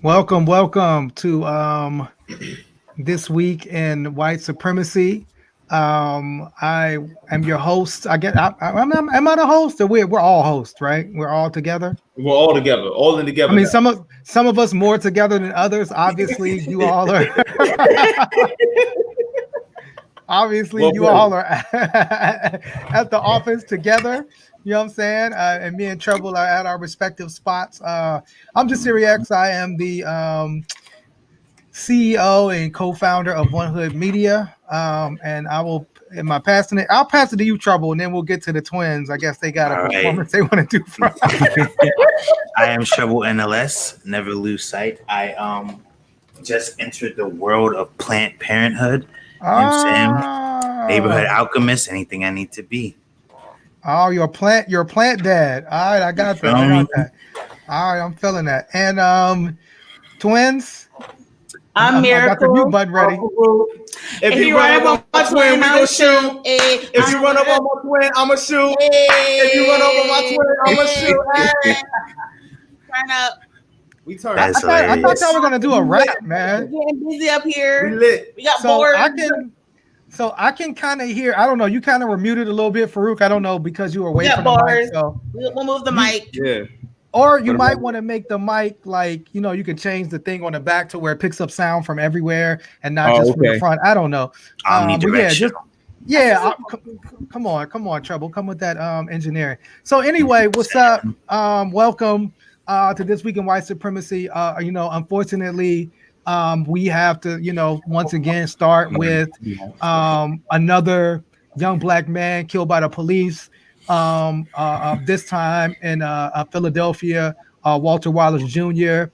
Welcome to this week in white supremacy. I am your host. Am I the host? Or we're all hosts, right? We're all together. We're all together, all in I together mean, now. some of us more together than others. Obviously, you all are. Obviously, Well you played. all are at the office together. You know what I'm saying? And me and Trouble are at our respective spots. I'm just X. I am the CEO and co-founder of One Hood Media. And I will, am I passing it? I'll pass it to you, Trouble, and then we'll get to the twins. I guess they got a All right. performance they want to do. I am Trouble NLS. Never lose sight. I just entered the world of Planned Parenthood. Neighborhood alchemist. Anything I need to be. Oh, you're a plant dad. All right, I got that. All right, I'm feeling that. And twins. I'm Miracle. I got the mute button ready. If you run up on my twin, we gon' shoot. If you run up on my twin, I'ma shoot. If you run up on my twin, I'ma shoot. Turn up. We turn. I thought y'all were gonna do a rap, man. We're getting busy up here. We lit. We got bored. I can kind of hear. I don't know. You kind of were muted a little bit, Farouk. I don't know because you were away from the mic. So we'll move the mic. Yeah. Or you might want to make the mic like, you know, you can change the thing on the back to where it picks up sound from everywhere and not just from the front. I don't know. Come on, Trouble. Come with that engineering. So anyway, what's up? Welcome to This Week in White Supremacy. Unfortunately, we have to, once again start with another young black man killed by the police. This time in Philadelphia, Walter Wallace Jr.,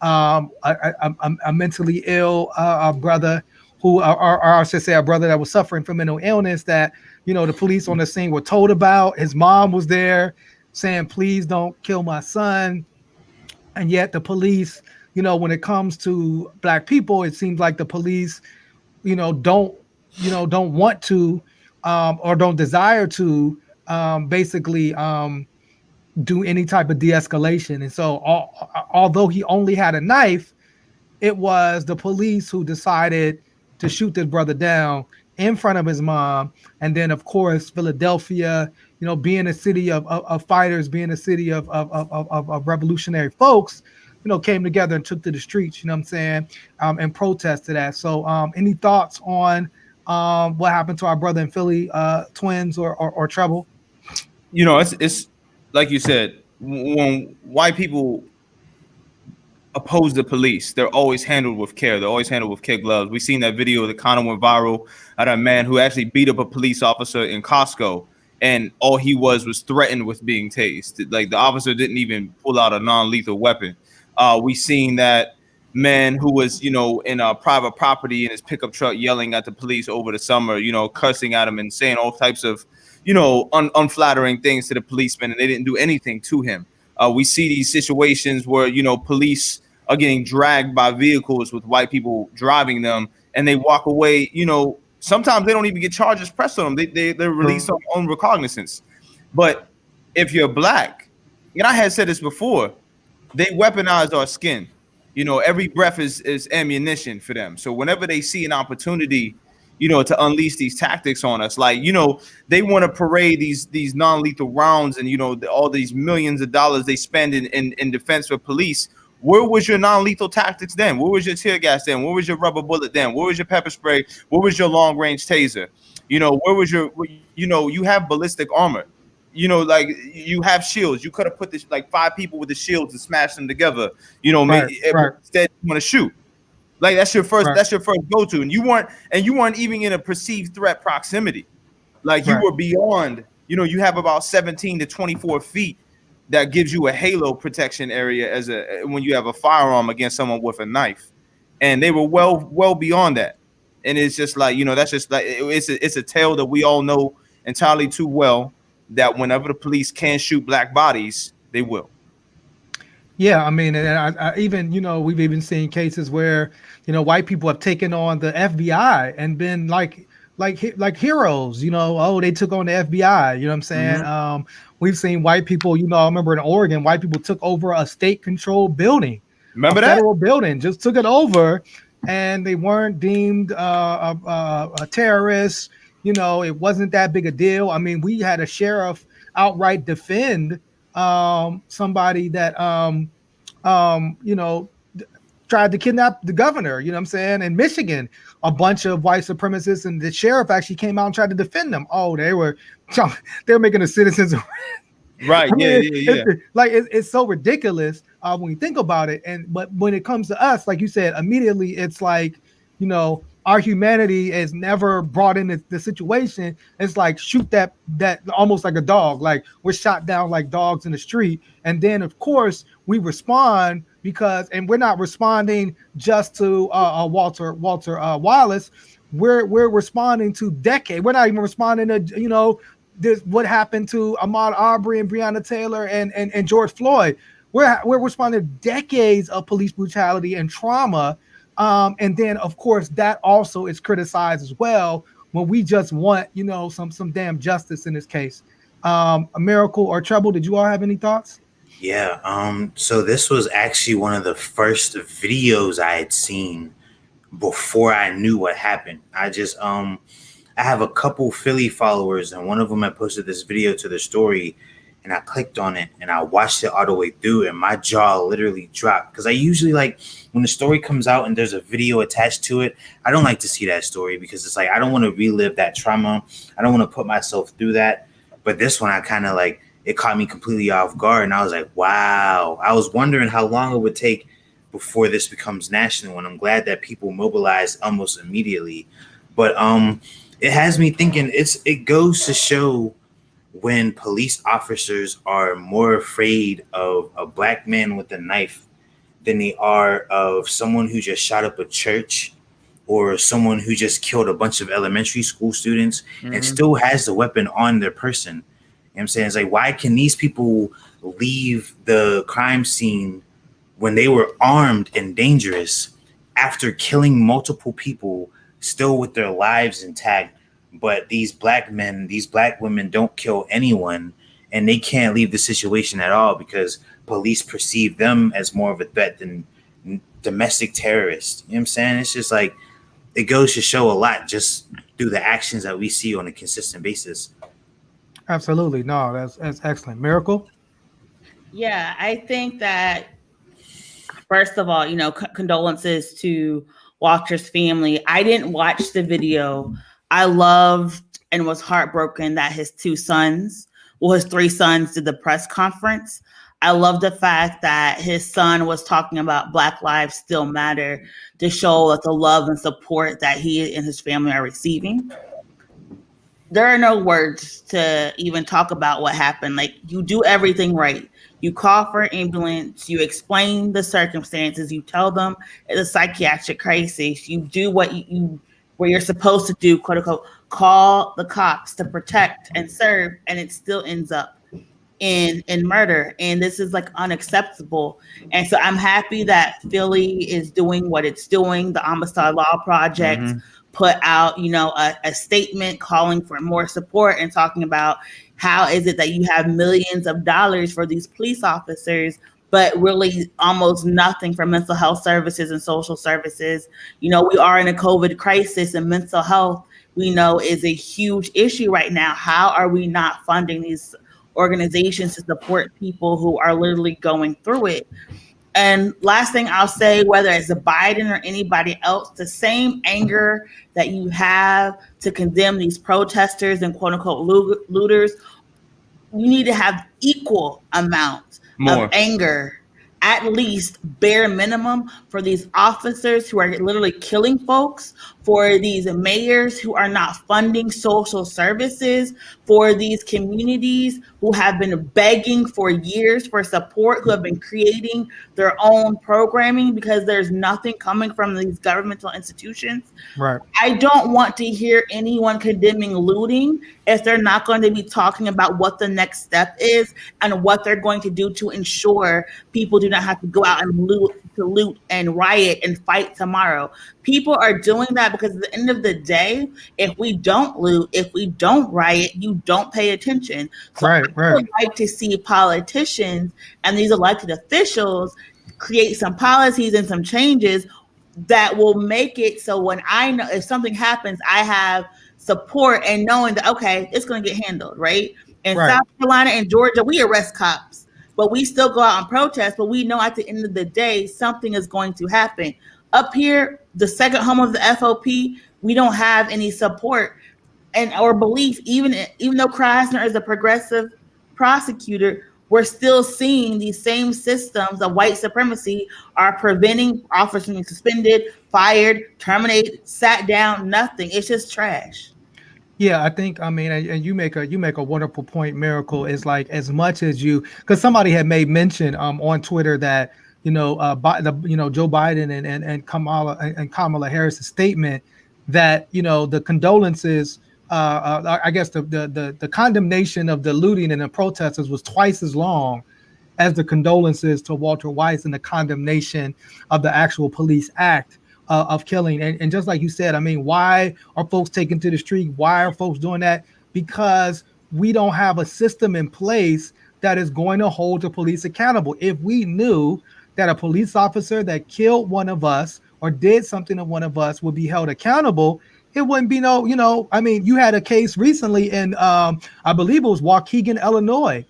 a mentally ill brother who, or I should say, a brother that was suffering from mental illness that, the police on the scene were told about. His mom was there saying, please don't kill my son. And yet the police, when it comes to black people, it seems like the police, don't want to or don't desire to basically do any type of de-escalation. And so although he only had a knife, it was the police who decided to shoot this brother down in front of his mom. And then, of course, Philadelphia, being a city of fighters, being a city of revolutionary folks, came together and took to the streets, you know what I'm saying, and protested that. So any thoughts on what happened to our brother in Philly, twins or Trouble? It's like you said, when white people oppose the police, they're always handled with care. They're always handled with kid gloves. We seen that video that kind of went viral at a man who actually beat up a police officer in Costco, and all he was threatened with being tased. Like the officer didn't even pull out a non-lethal weapon. We seen that man who was, in a private property in his pickup truck yelling at the police over the summer, cursing at him and saying all types of unflattering things to the policemen, and they didn't do anything to him. We see these situations where, police are getting dragged by vehicles with white people driving them, and they walk away. Sometimes they don't even get charges pressed on them. They're released on own recognizance. But if you're black, and I had said this before, they weaponize our skin. Every breath is ammunition for them. So whenever they see an opportunity, to unleash these tactics on us, like, they want to parade these non-lethal rounds and, all these millions of dollars they spend in defense for police. Where was your non-lethal tactics then? Where was your tear gas then? Where was your rubber bullet then? Where was your pepper spray? Where was your long-range taser? Where was your, you have ballistic armor. Like you have shields. You could have put this like 5 people with the shields and smashed them together. Right. Instead you want to shoot. Like that's your first go-to, and you weren't even in a perceived threat proximity. Like you were beyond. You have about 17 to 24 feet that gives you a halo protection area when you have a firearm against someone with a knife, and they were well beyond that. And it's just like that's just like it's a tale that we all know entirely too well. That whenever the police can shoot black bodies, they will. Yeah, I mean, and I even, we've even seen cases where, white people have taken on the FBI and been like heroes, they took on the FBI, you know what I'm saying? Mm-hmm. We've seen white people, I remember in Oregon, white people took over a state-controlled building, Remember a that? federal building, just took it over, and they weren't deemed a terrorist. You know, it wasn't that big a deal. I mean, we had a sheriff outright defend somebody that you know, tried to kidnap the governor, you know what I'm saying, in Michigan. A bunch of white supremacists, and the sheriff actually came out and tried to defend them. Oh, they were making the citizens Right. I mean, Yeah. it's so ridiculous when you think about it. But when it comes to us, like you said, immediately it's like, you know, our humanity is never brought in the situation. It's like shoot that almost like a dog. Like we're shot down like dogs in the street, and then of course we respond and we're not responding just to Walter Wallace. We're responding to decades. We're not even responding to, you know, this what happened to Ahmaud Arbery and Breonna Taylor and George Floyd. We're responding to decades of police brutality and trauma, and then of course that also is criticized as well when we just want, you know, some damn justice in this case. A Miracle or Trouble, did you all have any thoughts? Yeah. So this was actually one of the first videos I had seen before I knew what happened. I have a couple Philly followers, and one of them had posted this video to the story, and I clicked on it and I watched it all the way through, and my jaw literally dropped, because I usually, like, when the story comes out and there's a video attached to it, I don't like to see that story, because it's like I don't want to relive that trauma. I don't want to put myself through that. But this one, I kind of like, it caught me completely off guard, and I was like, wow. I was wondering how long it would take before this becomes national, and I'm glad that people mobilized almost immediately. But it has me thinking, it goes to show when police officers are more afraid of a black man with a knife than they are of someone who just shot up a church or someone who just killed a bunch of elementary school students and still has the weapon on their person. You know what I'm saying? It's like, why can these people leave the crime scene when they were armed and dangerous after killing multiple people, still with their lives intact? But these black men, these black women don't kill anyone, and they can't leave the situation at all because police perceive them as more of a threat than domestic terrorists. You know what I'm saying? It's just like, it goes to show a lot just through the actions that we see on a consistent basis. Absolutely. No, that's excellent. Miracle? Yeah, I think that, first of all, you know, condolences to Walter's family. I didn't watch the video. I loved and was heartbroken that his three sons did the press conference. I love the fact that his son was talking about Black Lives Still Matter to show that the love and support that he and his family are receiving. There are no words to even talk about what happened. Like, you do everything right. You call for an ambulance, you explain the circumstances, you tell them it's a psychiatric crisis, you do what you're supposed to do, quote unquote, call the cops to protect and serve, and it still ends up in murder. And this is like unacceptable. And so I'm happy that Philly is doing what it's doing. The Homicide Law Project put out, you know, a statement calling for more support and talking about how is it that you have millions of dollars for these police officers, but really almost nothing for mental health services and social services. You know, we are in a COVID crisis, and mental health, we know, is a huge issue right now. How are we not funding these organizations to support people who are literally going through it? And last thing I'll say, whether it's Biden or anybody else, the same anger that you have to condemn these protesters and quote unquote looters, you need to have equal amounts of anger, at least bare minimum, for these officers who are literally killing folks, for these mayors who are not funding social services, for these communities who have been begging for years for support, who have been creating their own programming because there's nothing coming from these governmental institutions. Right. I don't want to hear anyone condemning looting if they're not going to be talking about what the next step is and what they're going to do to ensure people do not have to go out and loot and riot and fight tomorrow. People are doing that because at the end of the day, if we don't loot, if we don't riot, you don't pay attention. So right. I would like to see politicians and these elected officials create some policies and some changes that will make it so when I know if something happens, I have support and knowing that, okay, it's going to get handled, right? In South Carolina and Georgia, we arrest cops, but we still go out and protest, but we know at the end of the day, something is going to happen. Up here, the second home of the FOP, we don't have any support and our belief, even though Krasner is a progressive prosecutor, we're still seeing these same systems of white supremacy are preventing officers being suspended, fired, terminated, sat down, nothing. It's just trash. Yeah, I think, I mean, and you make a wonderful point, Miracle. Is like, as much as you, because somebody had made mention on Twitter that Joe Biden and Kamala Harris's statement that the condolences, I guess the condemnation of the looting and the protesters was twice as long as the condolences to Walter Weiss and the condemnation of the actual police act of killing. And just like you said, I mean, why are folks taking to the street? Why are folks doing that? Because we don't have a system in place that is going to hold the police accountable. If we knew that a police officer that killed one of us or did something to one of us would be held accountable, it wouldn't be I mean, you had a case recently in, I believe it was Waukegan, Illinois,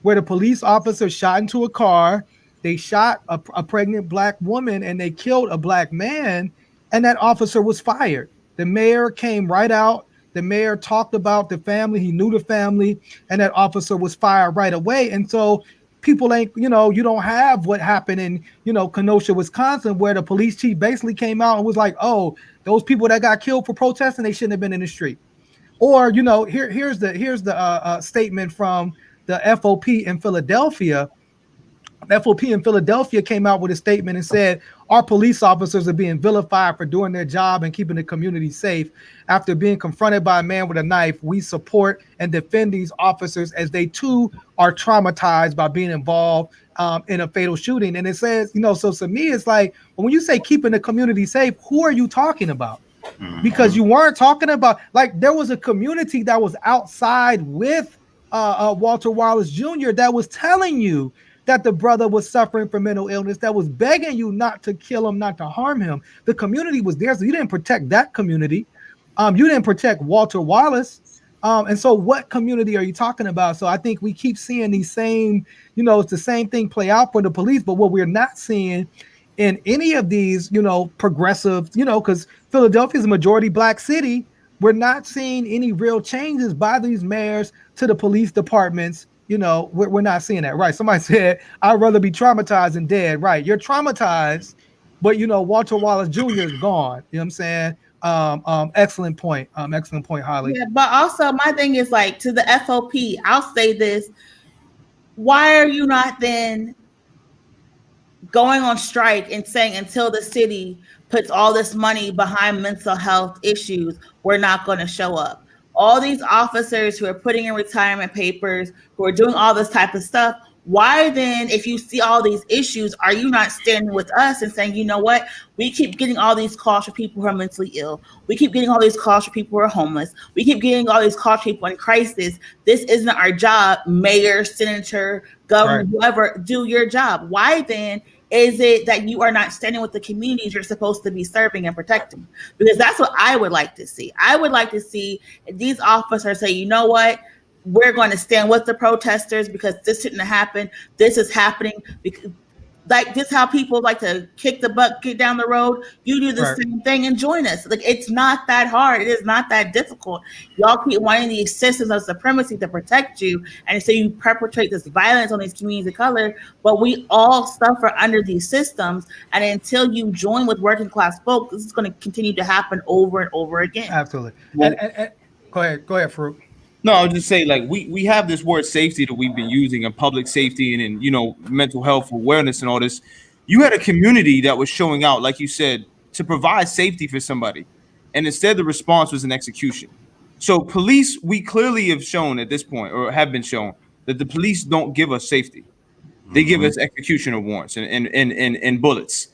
where the police officer shot into a car. They shot a pregnant black woman and they killed a black man, and that officer was fired. The mayor came right out. The mayor talked about the family. He knew the family, and that officer was fired right away. And so people ain't, you don't have what happened in, Kenosha, Wisconsin, where the police chief basically came out and was like, oh, those people that got killed for protesting, they shouldn't have been in the street. Or, here's the statement from the FOP in Philadelphia. FOP in Philadelphia came out with a statement and said, our police officers are being vilified for doing their job and keeping the community safe. After being confronted by a man with a knife, we support and defend these officers as they too are traumatized by being involved in a fatal shooting. And it says, so to me, it's like, when you say keeping the community safe, who are you talking about? Because you weren't talking about, like, there was a community that was outside with Walter Wallace Jr. that was telling you that the brother was suffering from mental illness, that was begging you not to kill him, not to harm him. The community was there, so you didn't protect that community. You didn't protect Walter Wallace. And so what community are you talking about? So I think we keep seeing these same, it's the same thing play out for the police, but what we're not seeing in any of these, progressive, because Philadelphia is a majority black city, we're not seeing any real changes by these mayors to the police departments. We're not seeing that, right? Somebody said, I'd rather be traumatized than dead, right? You're traumatized, but Walter Wallace Jr. is gone. You know what I'm saying? Excellent point. Excellent point, Holly. Yeah, but also my thing is, like, to the FOP, I'll say this. Why are you not then going on strike and saying until the city puts all this money behind mental health issues, we're not going to show up? All these officers who are putting in retirement papers, who are doing all this type of stuff, why then, if you see all these issues, are you not standing with us and saying, you know what, we keep getting all these calls for people who are mentally ill. We keep getting all these calls for people who are homeless. We keep getting all these calls for people in crisis. This isn't our job. Mayor, senator, governor, whoever, do your job. Why then is it that you are not standing with the communities you're supposed to be serving and protecting? Because that's what I would like to see. I would like to see these officers say, you know what, we're going to stand with the protesters because this shouldn't happen. This is happening because, like, this is how people like to kick the butt, get down the road. You do the same thing and join us. Like, it's not that hard. It is not that difficult. Y'all keep wanting these systems of supremacy to protect you, and so you perpetrate this violence on these communities of color. But we all suffer under these systems, and until you join with working class folks, this is going to continue to happen over and over again. Absolutely. And go ahead, Farouk. No, I would just say, like, we have this word safety that we've been using, and public safety and mental health awareness and all this. You had a community that was showing out, like you said, to provide safety for somebody, and instead the response was an execution. So police, we clearly have shown at this point, or have been shown, that the police don't give us safety. They give us executioner warrants and bullets.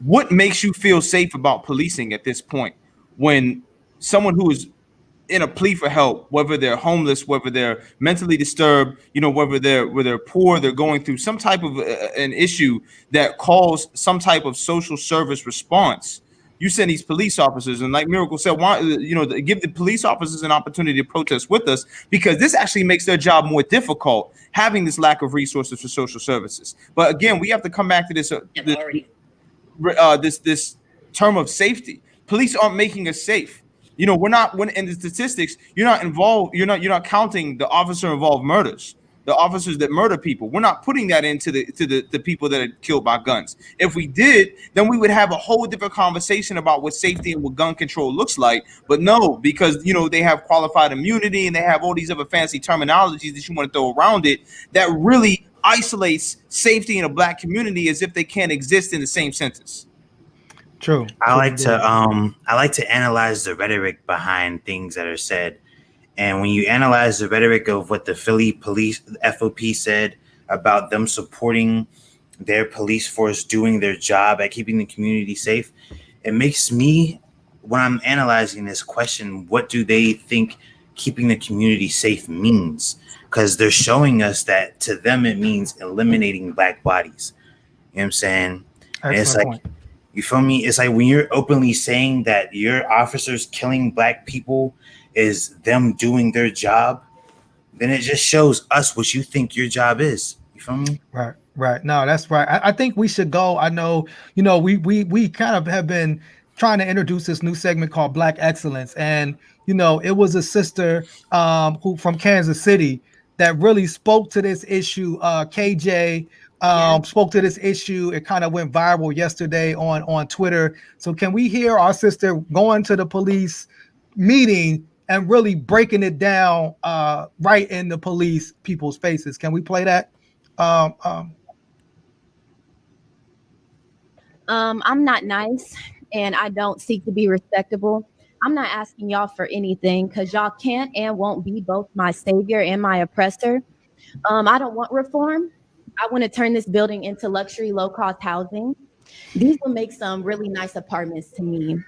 What makes you feel safe about policing at this point when someone who is in a plea for help, whether they're homeless, whether they're mentally disturbed, whether they're poor, they're going through some type of an issue that calls some type of social service response. You send these police officers, and like Miracle said, why, give the police officers an opportunity to protest with us, because this actually makes their job more difficult, having this lack of resources for social services. But again, we have to come back to this this term of safety. Police aren't making us safe. We're not, when in the statistics, you're not counting the officer involved murders, the officers that murder people. We're not putting that into the people that are killed by guns. If we did, then we would have a whole different conversation about what safety and what gun control looks like. But no, because they have qualified immunity and they have all these other fancy terminologies that you want to throw around it, that really isolates safety in a Black community as if they can't exist in the same sentence. True. I like to analyze the rhetoric behind things that are said. And when you analyze the rhetoric of what the Philly police, the FOP, said about them supporting their police force doing their job at keeping the community safe, it makes me, when I'm analyzing this, question, what do they think keeping the community safe means? Because they're showing us that to them it means eliminating Black bodies. You know what I'm saying? And it's like, point. You feel me? It's like when you're openly saying that your officers killing Black people is them doing their job, then it just shows us what you think your job is. You feel me? Right. No, that's right. I think we should go. I know, we kind of have been trying to introduce this new segment called Black Excellence. And, it was a sister who from Kansas City that really spoke to this issue. KJ spoke to this issue. It kind of went viral yesterday on Twitter. So can we hear our sister going to the police meeting and really breaking it down right in the police people's faces? Can we play that? I'm not nice and I don't seek to be respectable. I'm not asking y'all for anything because y'all can't and won't be both my savior and my oppressor. I don't want reform. I want to turn this building into luxury, low-cost housing. These will make some really nice apartments to me.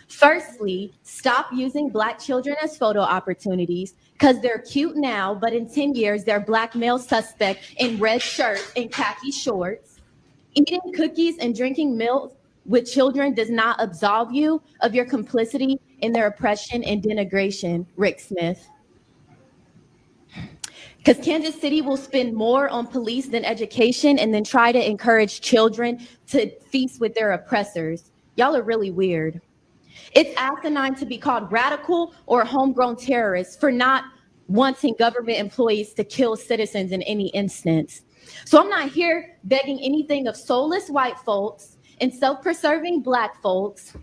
Firstly, stop using Black children as photo opportunities because they're cute now, but in 10 years, they're Black male suspect in red shirts and khaki shorts. Eating cookies and drinking milk with children does not absolve you of your complicity in their oppression and denigration, Rick Smith. Because Kansas City will spend more on police than education and then try to encourage children to feast with their oppressors. Y'all are really weird. It's asinine to be called radical or homegrown terrorists for not wanting government employees to kill citizens in any instance. So I'm not here begging anything of soulless white folks and self-preserving Black folks.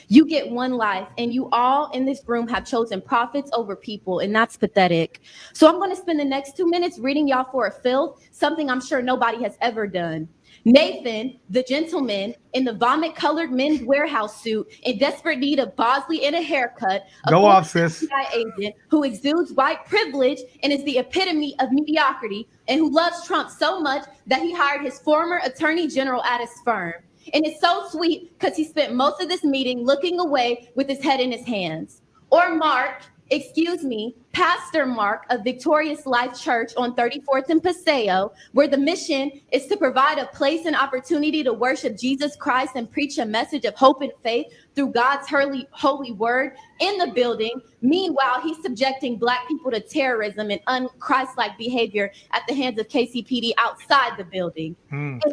You get one life, and you all in this room have chosen profits over people, and that's pathetic. So I'm going to spend the next 2 minutes reading y'all for a filth, something I'm sure nobody has ever done. Nathan, the gentleman in the vomit-colored men's warehouse suit in desperate need of Bosley and a haircut, go off, sis. Agent who exudes white privilege and is the epitome of mediocrity, and who loves Trump so much that he hired his former attorney general at his firm. And it's so sweet because he spent most of this meeting looking away with his head in his hands. Or Mark, Pastor Mark of Victorious Life Church on 34th and Paseo, where the mission is to provide a place and opportunity to worship Jesus Christ and preach a message of hope and faith through God's holy word in the building. Meanwhile, he's subjecting Black people to terrorism and un-Christ-like behavior at the hands of KCPD outside the building.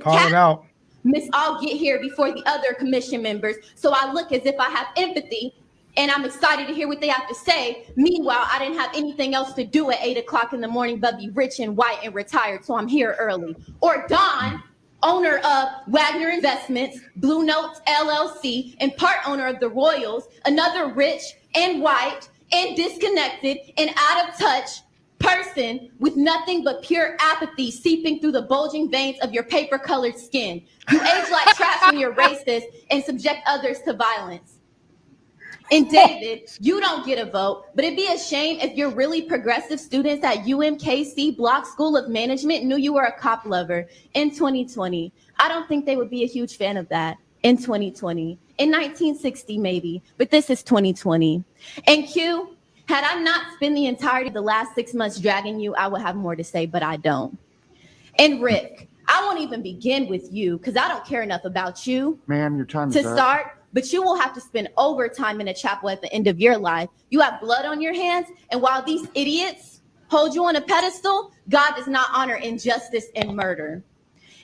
Call it out. Miss, I'll get here before the other commission members, so I look as if I have empathy and I'm excited to hear what they have to say. Meanwhile, I didn't have anything else to do at 8 o'clock in the morning but be rich and white and retired, so I'm here early. Or Don, owner of Wagner Investments, Blue Notes LLC, and part owner of the Royals, another rich and white and disconnected and out of touch person with nothing but pure apathy seeping through the bulging veins of your paper-colored skin. You age like trash when you're racist and subject others to violence. And David, you don't get a vote, but it'd be a shame if your really progressive students at UMKC Block School of Management knew you were a cop lover in 2020. I don't think they would be a huge fan of that in 2020. In 1960, maybe, but this is 2020. And Q, Had I not spent the entirety of the last 6 months dragging you, I would have more to say, but I don't. And Rick, I won't even begin with you because I don't care enough about you. Ma'am, your time to is up. start, but you will have to spend overtime in a chapel at the end of your life. You have blood on your hands, and while these idiots hold you on a pedestal, God does not honor injustice and murder.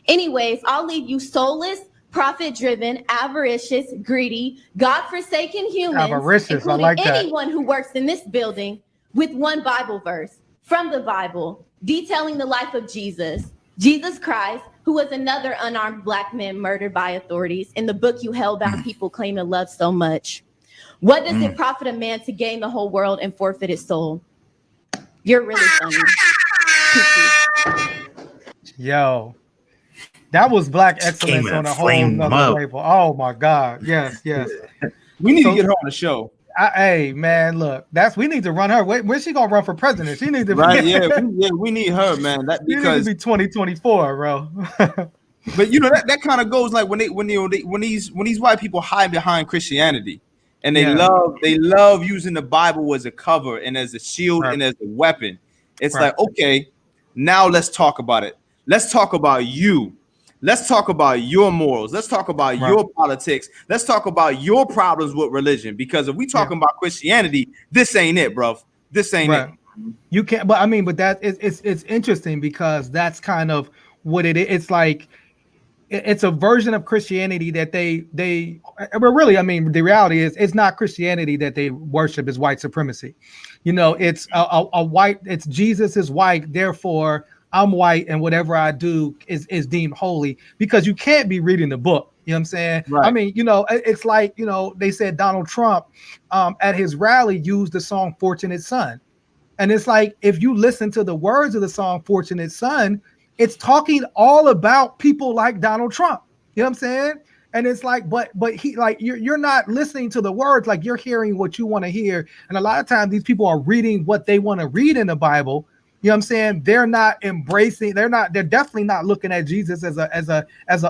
Anyways, I'll leave you soulless, profit-driven, avaricious, greedy, God-forsaken humans, including anyone who works in this building, with one Bible verse from the Bible detailing the life of Jesus Christ, who was another unarmed Black man murdered by authorities in the book you hellbound people claim to love so much. What does it profit a man to gain the whole world and forfeit his soul? You're really funny. Yo, that was Black excellence on a whole nother level. Oh my God. Yes. We need to get her on the show. Hey man, look, we need to run her. Where's she gonna run for president? She needs to we need her, man. That because be 2024, bro. But you know that kind of goes like when these white people hide behind Christianity, and they love using the Bible as a cover and as a shield and as a weapon. It's like, okay, now let's talk about it. Let's talk about you. Let's talk about your morals. Let's talk about your politics. Let's talk about your problems with religion. Because if we talking about Christianity, this ain't it, bro. This ain't it. You can't. But I mean, but that it's interesting because that's kind of what it is. It's like it's a version of Christianity that they. But really, I mean, the reality is it's not Christianity that they worship is white supremacy. You know, it's a white. It's Jesus is white, therefore I'm white, and whatever I do is deemed holy, because you can't be reading the book. You know what I'm saying? Right. I mean, you know, it's like, you know, they said Donald Trump at his rally used the song Fortunate Son. And it's like, if you listen to the words of the song Fortunate Son, it's talking all about people like Donald Trump. You know what I'm saying? And it's like, but he like you're not listening to the words, like you're hearing what you want to hear. And a lot of times these people are reading what they want to read in the Bible. You know what I'm saying? They're not embracing, they're definitely not looking at Jesus as an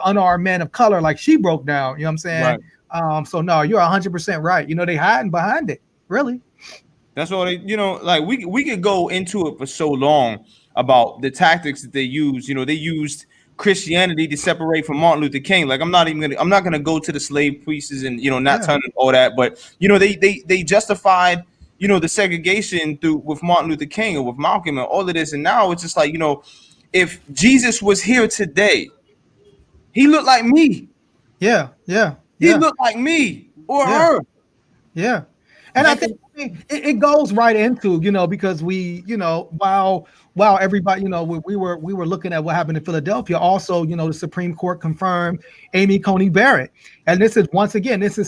unarmed man of color, like she broke down. You know what I'm saying? Right. So no, you're 100% right. You know, they hiding behind it, really. That's all they, you know, like we could go into it for so long about the tactics that they use. You know, they used Christianity to separate from Martin Luther King. Like I'm not gonna go to the slave priests and, you know, not turning all that, but you know, they justified, you know, the segregation with Martin Luther King or with Malcolm and all of this. And now it's just like, you know, if Jesus was here today, he looked like me. Yeah. He looked like me or her. Yeah. And I think it goes right into, you know, because we, you know, while everybody, you know, we were looking at what happened in Philadelphia. Also, you know, the Supreme Court confirmed Amy Coney Barrett, and this is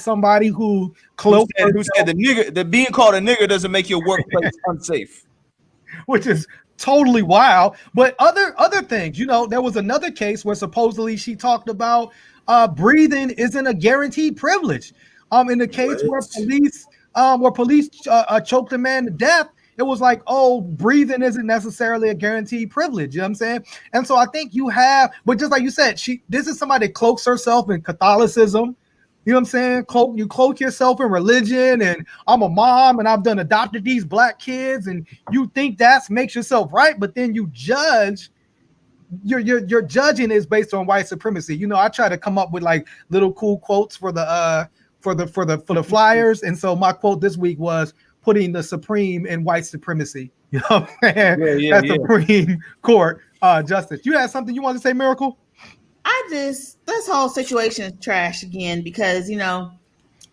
somebody who said that being called a nigger doesn't make your workplace unsafe, which is totally wild. But other things, you know, there was another case where supposedly she talked about breathing isn't a guaranteed privilege. In the case where police choked a man to death, it was like, oh, breathing isn't necessarily a guaranteed privilege. You know what I'm saying? And so I think but just like you said, this is somebody that cloaks herself in Catholicism. You know what I'm saying? You cloak yourself in religion, and I'm a mom and I've adopted these black kids, and you think that makes yourself right, but then you judge. Your judging is based on white supremacy. You know, I try to come up with like little cool quotes for the flyers, and so my quote this week was putting the supreme in white supremacy. You know what I'm saying? That's Supreme Court justice. You had something you want to say, Miracle? This whole situation is trash again, because, you know,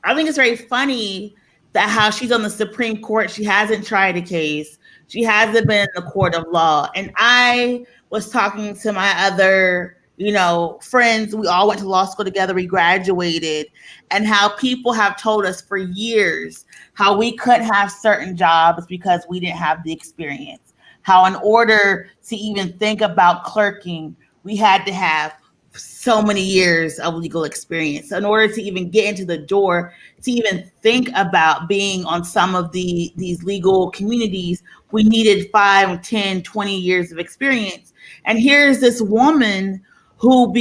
I think it's very funny that how she's on the Supreme Court. She hasn't tried a case. She hasn't been in the court of law. And I was talking to my other, you know, friends. We all went to law school together. We graduated, and how people have told us for years how we couldn't have certain jobs because we didn't have the experience. How in order to even think about clerking, we had to have so many years of legal experience. In order to even get into the door, to even think about being on some of these legal communities, we needed 5, 10, 20 years of experience. And here's this woman who,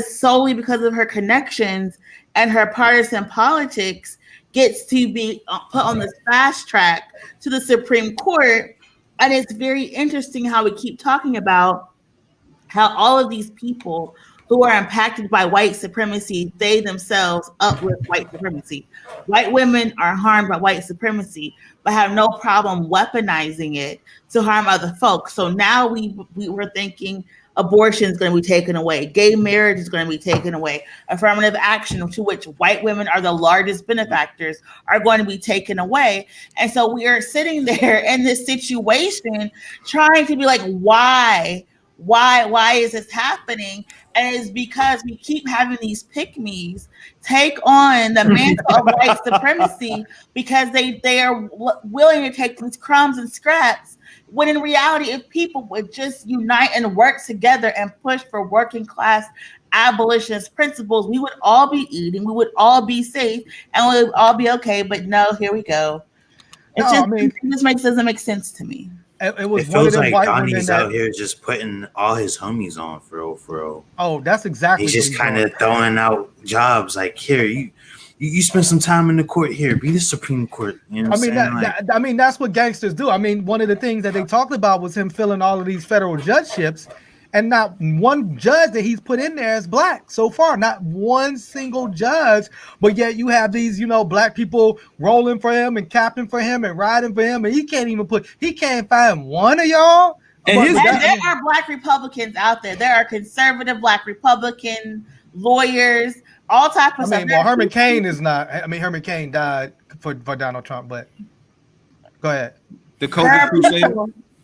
solely because of her connections and her partisan politics, gets to be put on this fast track to the Supreme Court. And it's very interesting how we keep talking about how all of these people who are impacted by white supremacy, they themselves uplift white supremacy. White women are harmed by white supremacy, but have no problem weaponizing it to harm other folks. So now we were thinking abortion is going to be taken away. Gay marriage is going to be taken away. Affirmative action, to which white women are the largest benefactors, are going to be taken away. And so we are sitting there in this situation trying to be like, why is this happening? And it's because we keep having these pick-me's take on the mantle of white supremacy because they are willing to take these crumbs and scraps, when in reality, if people would just unite and work together and push for working class abolitionist principles, we would all be eating, we would all be safe, and we would all be okay. But no, here we go. It doesn't make sense to me. It feels like Donnie's out here just putting all his homies on for real. Oh, that's exactly. He's just kind of throwing out jobs like, here, you spend some time in the court here, be the Supreme Court. You know what I mean, that's what gangsters do. I mean, one of the things that they talked about was him filling all of these federal judgeships, and not one judge that he's put in there is black so far. Not one single judge. But yet you have these, black people rolling for him and capping for him and riding for him, and he can't find one of y'all. And there are black Republicans out there. There are conservative black Republican lawyers, all types of stuff. Well, Herman Cain is not. Herman Cain died for Donald Trump, but go ahead. The COVID Crusader.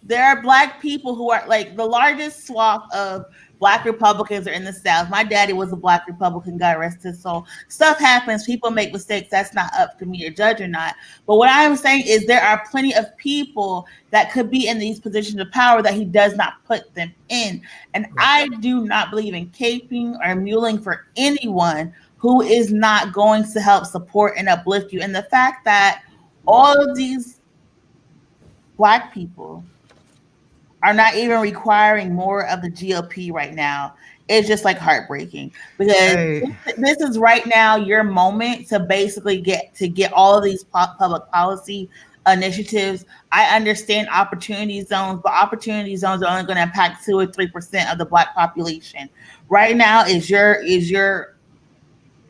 There are black people who are like the largest swath of black Republicans are in the South. My daddy was a black Republican, God rest his soul. Stuff happens. People make mistakes. That's not up to me to judge or not. But what I'm saying is there are plenty of people that could be in these positions of power that he does not put them in. And I do not believe in caping or muling for anyone who is not going to help support and uplift you. And the fact that all of these black people are not even requiring more of the GOP right now, it's just like heartbreaking, because this is right now your moment to basically get all of these public policy initiatives. I understand opportunity zones, but opportunity zones are only going to impact 2 or 3% of the black population. Right now is your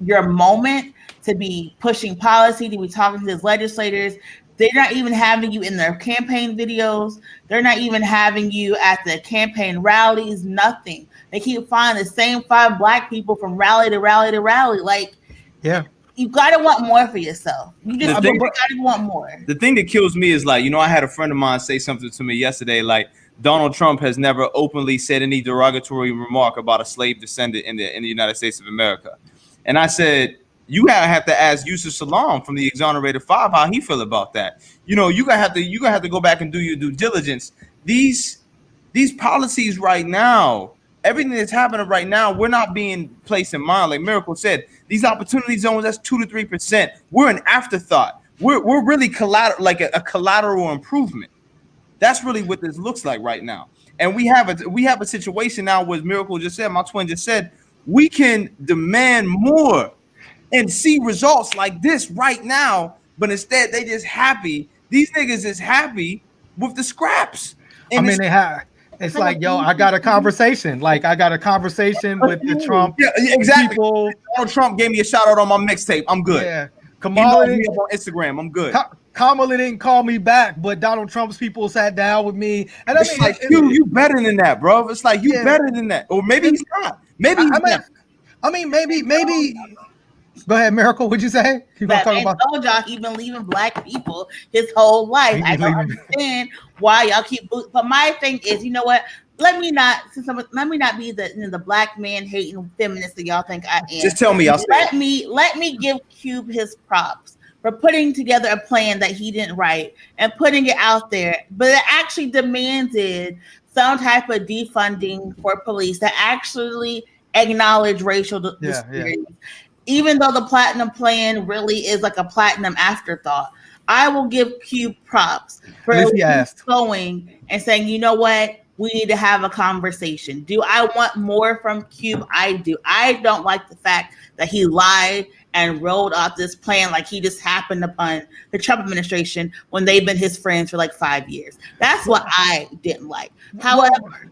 moment to be pushing policy, to be talking to these legislators. They're not even having you in their campaign videos. They're not even having you at the campaign rallies, nothing. They keep finding the same 5 black people from rally to rally to rally. Like, yeah, you got to want more for yourself. You got to want more. The thing that kills me is like, I had a friend of mine say something to me yesterday, like Donald Trump has never openly said any derogatory remark about a slave descendant in the United States of America. And I said, you have to ask Yusuf Salaam from the Exonerated 5 how he feel about that. You're gonna have to go back and do your due diligence. These policies right now, everything that's happening right now, we're not being placed in mind. Like Miracle said, these opportunity zones, that's 2 to 3%. We're an afterthought. We're really a collateral improvement. That's really what this looks like right now. And we have a situation now where Miracle just said, my twin just said, we can demand more and see results like this right now, but instead they just happy. These niggas is happy with the scraps. And it's like, yo, I got a conversation. Like, I got a conversation with the Trump. Yeah, exactly. People. Donald Trump gave me a shout out on my mixtape. I'm good. Yeah. Kamala didn't, on Instagram. I'm good. Kamala didn't call me back, but Donald Trump's people sat down with me. And it's like, you better than that, bro. It's like, you better than that. Or maybe he's not. Maybe he's not. Maybe. Go ahead, Miracle. What'd you say? He's been leaving black people his whole life. I don't understand why y'all keep. But my thing is, you know what? Let me not be the black man hating feminist that y'all think I am. Just tell me. Let me give Cube his props for putting together a plan that he didn't write and putting it out there, but it actually demanded some type of defunding for police that actually acknowledge racial disparities. Even though the platinum plan really is like a platinum afterthought, I will give Cube props for going and saying, you know what, we need to have a conversation. Do I want more from Cube? I do. I don't like the fact that he lied and rolled out this plan like he just happened upon the Trump administration when they've been his friends for like 5 years. That's what I didn't like. However,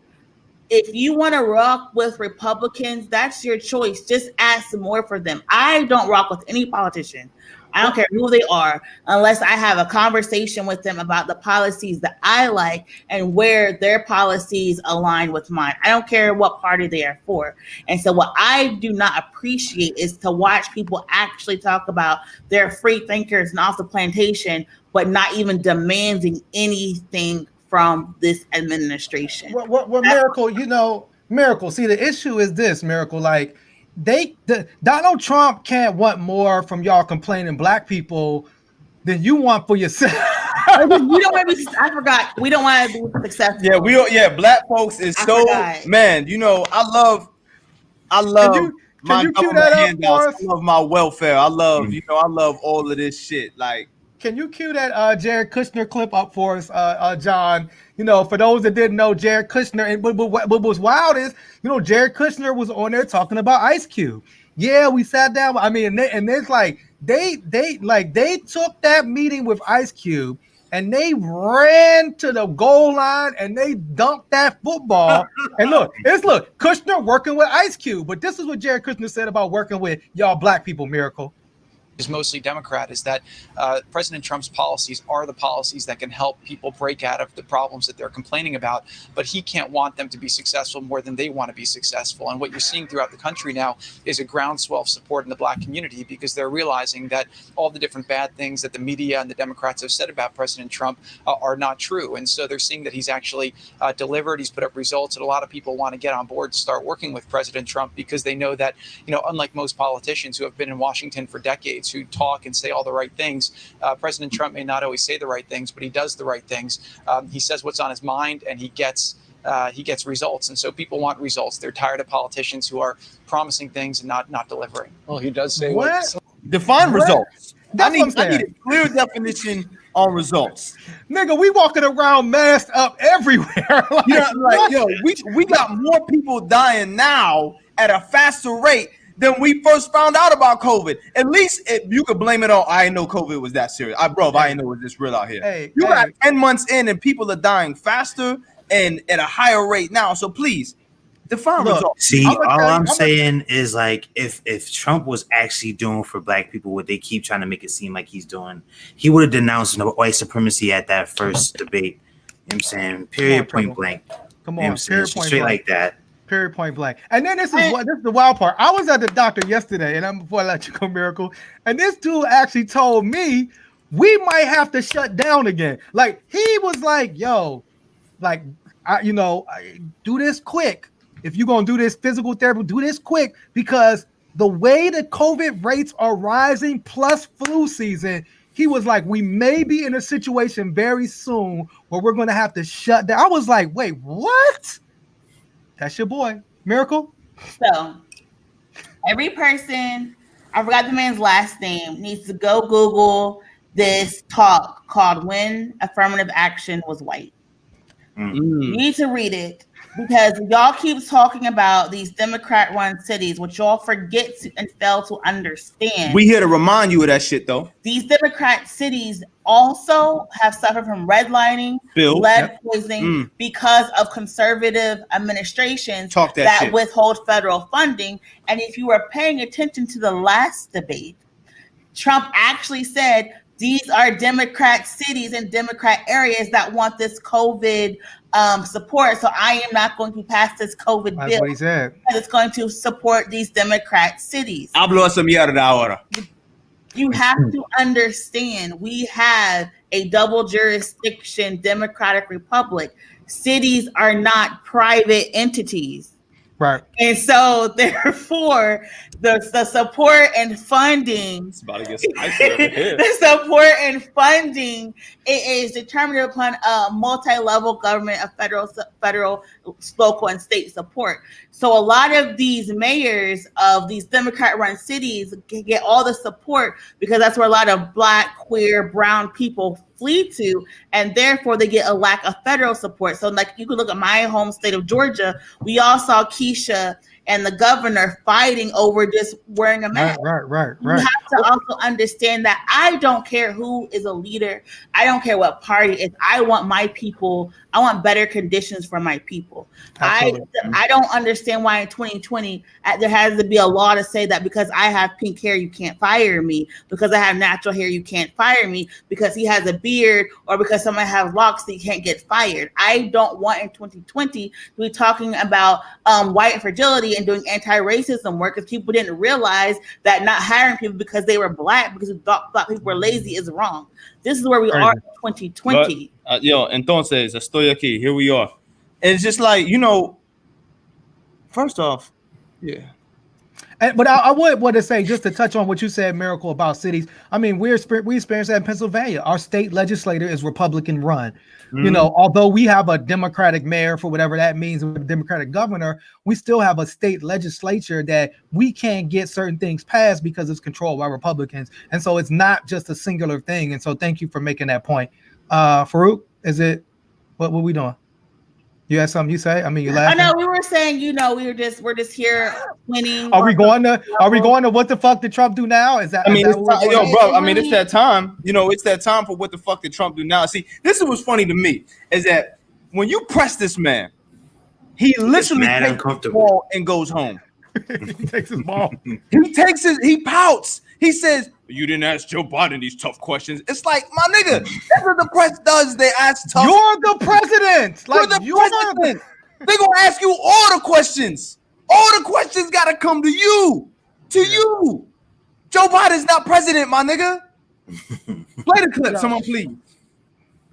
if you want to rock with Republicans, that's your choice. Just ask more for them. I don't rock with any politician. I don't care who they are, unless I have a conversation with them about the policies that I like and where their policies align with mine. I don't care what party they are for. And so what I do not appreciate is to watch people actually talk about their free thinkers and off the plantation, but not even demanding anything from this administration. What Miracle, Miracle. See, the issue is this, Miracle, like, Donald Trump can't want more from y'all complaining black people than you want for yourself. We don't want to be, I forgot. We don't want to be successful. Yeah, black folks is man, I love my government handouts. I love my welfare. I love, I love all of this shit. Like, can you cue that Jared Kushner clip up for us, John? For those that didn't know, Jared Kushner, and what was wild is, Jared Kushner was on there talking about Ice Cube. Yeah, we sat down. I mean, and it's like they took that meeting with Ice Cube and they ran to the goal line and they dunked that football. And look, Kushner working with Ice Cube, but this is what Jared Kushner said about working with y'all black people, Miracle. Is mostly Democrat, is that President Trump's policies are the policies that can help people break out of the problems that they're complaining about, but he can't want them to be successful more than they want to be successful. And what you're seeing throughout the country now is a groundswell of support in the black community, because they're realizing that all the different bad things that the media and the Democrats have said about President Trump are not true. And so they're seeing that he's actually delivered, he's put up results, and a lot of people want to get on board to start working with President Trump, because they know that, unlike most politicians who have been in Washington for decades, who talk and say all the right things, President Trump may not always say the right things, but he does the right things. He says what's on his mind, and he gets results. And so people want results. They're tired of politicians who are promising things and not delivering. Well, he does say what? Define results. I need a clear definition on results. Nigga, we walking around masked up everywhere. We got more people dying now at a faster rate than we first found out about COVID. At least you could blame it on, I didn't know COVID was that serious. I didn't know it was this real out here. You got 10 months in and people are dying faster and at a higher rate now. So please, define results. See, all I'm saying is, like, if Trump was actually doing for black people what they keep trying to make it seem like he's doing, he would have denounced white supremacy at that first debate. You know what I'm saying? Period, point blank. Come on, period, point straight blank. Like that. Period, point blank. And then this is the wild part. I was at the doctor yesterday, and before I let you go, Miracle, and this dude actually told me we might have to shut down again. Like, he was like, "Yo, like, do this quick. If you're gonna do this physical therapy, do this quick, because the way the COVID rates are rising, plus flu season." He was like, we may be in a situation very soon where we're gonna have to shut down. I was like, wait, what? That's your boy, Miracle. So every person, I forgot the man's last name, needs to go Google this talk called "When Affirmative Action Was White." You need to read it, because y'all keep talking about these Democrat-run cities, which y'all forget to and fail to understand. We here to remind you of that shit, though. These Democrat cities also have suffered from redlining, lead poisoning, because of conservative administrations that withhold federal funding. And if you were paying attention to the last debate, Trump actually said these are Democrat cities and Democrat areas that want this COVID support. So I am not going to pass this COVID bill. What he said. It's going to support these Democrat cities. Hablo esa mierda ahora. You have to understand, we have a double jurisdiction democratic republic. Cities are not private entities. Right. And so therefore the support and funding, the support and funding, it is determined upon a multi-level government of federal, local, and state support. So a lot of these mayors of these Democrat-run cities get all the support because that's where a lot of Black, queer, brown people flee to, and therefore they get a lack of federal support. So like you could look at my home state of Georgia, we all saw Keisha and the governor fighting over just wearing a mask. Right. You have to also understand that I don't care who is a leader. I don't care what party it is. I want my people. I want better conditions for my people. I don't understand why in 2020 there has to be a law to say that because I have pink hair, you can't fire me. Because I have natural hair, you can't fire me. Because he has a beard or because someone has locks, he can't get fired. I don't want in 2020 to be talking about white fragility and doing anti-racism work because people didn't realize that not hiring people because they were black because we thought black people were lazy is wrong. This is where we are in 2020. But, entonces, estoy aquí. Here we are. And it's just like, first off, yeah. But I would want to say, just to touch on what you said, Miracle, about cities. I mean, we experienced that in Pennsylvania. Our state legislature is Republican run. Mm-hmm. Although we have a Democratic mayor for whatever that means, with a Democratic governor, we still have a state legislature that we can't get certain things passed because it's controlled by Republicans. And so it's not just a singular thing. And so thank you for making that point. Farouk, is it, what we doing? You had something you say? I mean, you laughing? I know we were saying, we're just here winning. Are we going to what the fuck did Trump do now? Is that? I mean, it's that time. It's that time for what the fuck did Trump do now? See, this is what's funny to me is that when you press this man, he literally takes his ball and goes home. He takes his ball. He pouts. He says, "You didn't ask Joe Biden these tough questions." It's like, my nigga, that's what the press does. They ask tough. You're the president. You're the president. They're gonna ask you all the questions. All the questions gotta come to you. You. Joe Biden's not president, my nigga. Play the clip, someone please.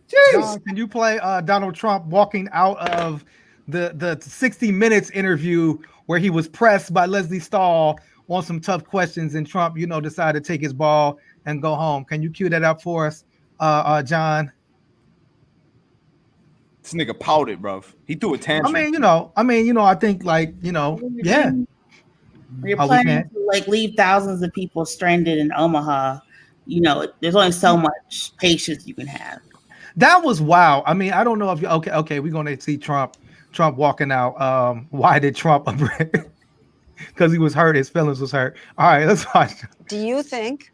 Jeez. John, can you play Donald Trump walking out of the 60 Minutes interview where he was pressed by Leslie Stahl on some tough questions, and Trump, decided to take his ball and go home? Can you cue that up for us, John? This nigga pouted, bro. He threw a tantrum. I think yeah. You're planning to leave thousands of people stranded in Omaha. There's only so much patience you can have. That was wow. I mean, I don't know if you okay. We're gonna see Trump walking out. Why did Trump? Because he was hurt, his feelings was hurt. All right, let's watch. Do you think